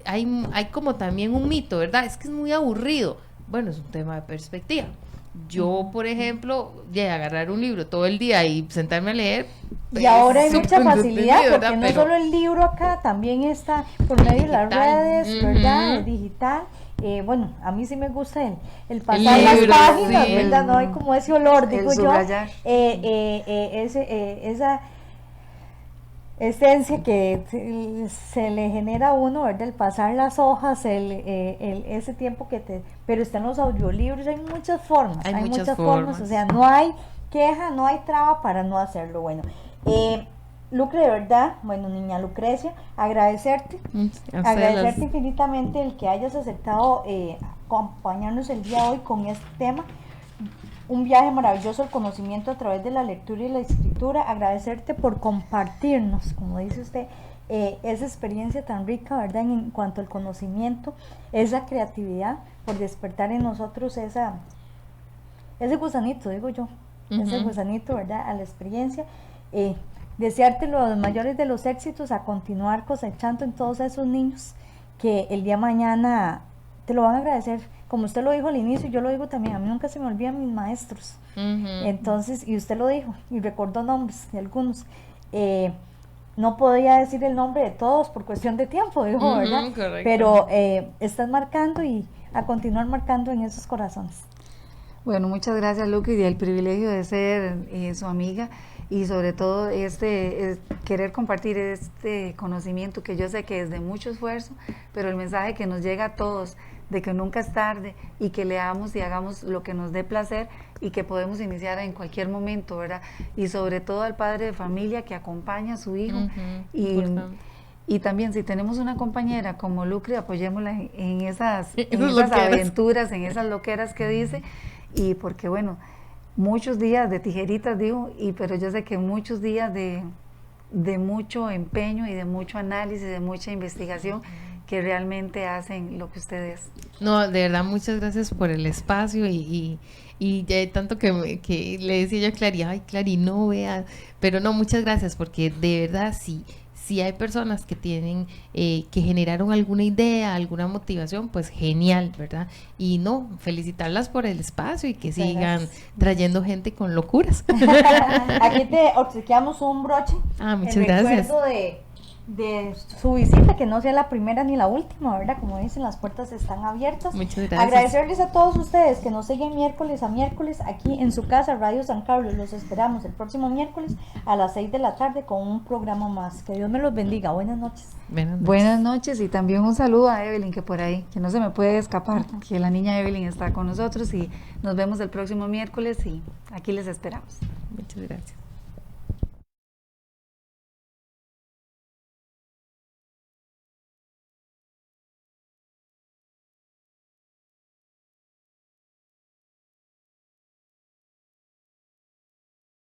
hay como también un mito, ¿verdad? Es que es muy aburrido. Bueno, es un tema de perspectiva. Yo, por ejemplo, agarrar un libro todo el día y sentarme a leer. Y ahora hay mucha facilidad, porque no solo el libro acá, también está por medio de las redes, ¿verdad? Digital. Bueno, a mí sí me gusta el pasar las páginas, ¿verdad? No hay como ese olor, digo yo. Esa esencia que se le genera a uno, ¿verdad? El pasar las hojas, ese tiempo pero están los audiolibros, hay muchas formas, hay muchas formas, o sea, no hay queja, no hay traba para no hacerlo. Bueno, Lucre, de verdad, bueno, niña Lucrecia, agradecerte infinitamente el que hayas aceptado acompañarnos el día de hoy con este tema. Un viaje maravilloso al conocimiento a través de la lectura y la escritura. Agradecerte por compartirnos, como dice usted, esa experiencia tan rica, ¿verdad? En cuanto al conocimiento, esa creatividad, por despertar en nosotros ese gusanito, digo yo, ese gusanito, ¿verdad? A la experiencia. Desearte los mayores de los éxitos, a continuar cosechando en todos esos niños que el día de mañana te lo van a agradecer. Como usted lo dijo al inicio, yo lo digo también, a mí nunca se me olvidan mis maestros. Entonces, y usted lo dijo, y recordó nombres de algunos. No podía decir el nombre de todos por cuestión de tiempo, dijo, ¿verdad? Correcto. Pero estás marcando y a continuar marcando en esos corazones. Bueno, muchas gracias, Lucre, y el privilegio de ser su amiga, y sobre todo querer compartir este conocimiento que yo sé que es de mucho esfuerzo, pero el mensaje que nos llega a todos de que nunca es tarde y que leamos y hagamos lo que nos dé placer y que podemos iniciar en cualquier momento, ¿verdad? Y sobre todo al padre de familia que acompaña a su hijo y también si tenemos una compañera como Lucre, apoyémosla en esas aventuras, en esas loqueras que dice, y porque bueno, muchos días de tijeritas digo, pero yo sé que muchos días de mucho empeño y de mucho análisis, de mucha investigación, que realmente hacen lo que ustedes. No, de verdad, muchas gracias por el espacio y ya tanto que le decía yo a Clary, ay Clary, no veas, pero no, muchas gracias, porque de verdad si hay personas que tienen, que generaron alguna idea, alguna motivación, pues genial, ¿verdad? Y no, felicitarlas por el espacio y que sigan trayendo gente con locuras. Aquí te obsequiamos un broche. Muchas gracias. Recuerdo de su visita, que no sea la primera ni la última, ¿verdad? Como dicen, las puertas están abiertas. Muchas gracias. Agradecerles a todos ustedes que nos siguen miércoles a miércoles aquí en su casa, Radio San Carlos. Los esperamos el próximo miércoles a las 6 de la tarde con un programa más. Que Dios me los bendiga. Buenas noches. Buenas noches, y también un saludo a Evelyn, que por ahí, que no se me puede escapar, que la niña Evelyn está con nosotros, y nos vemos el próximo miércoles y aquí les esperamos. Muchas gracias.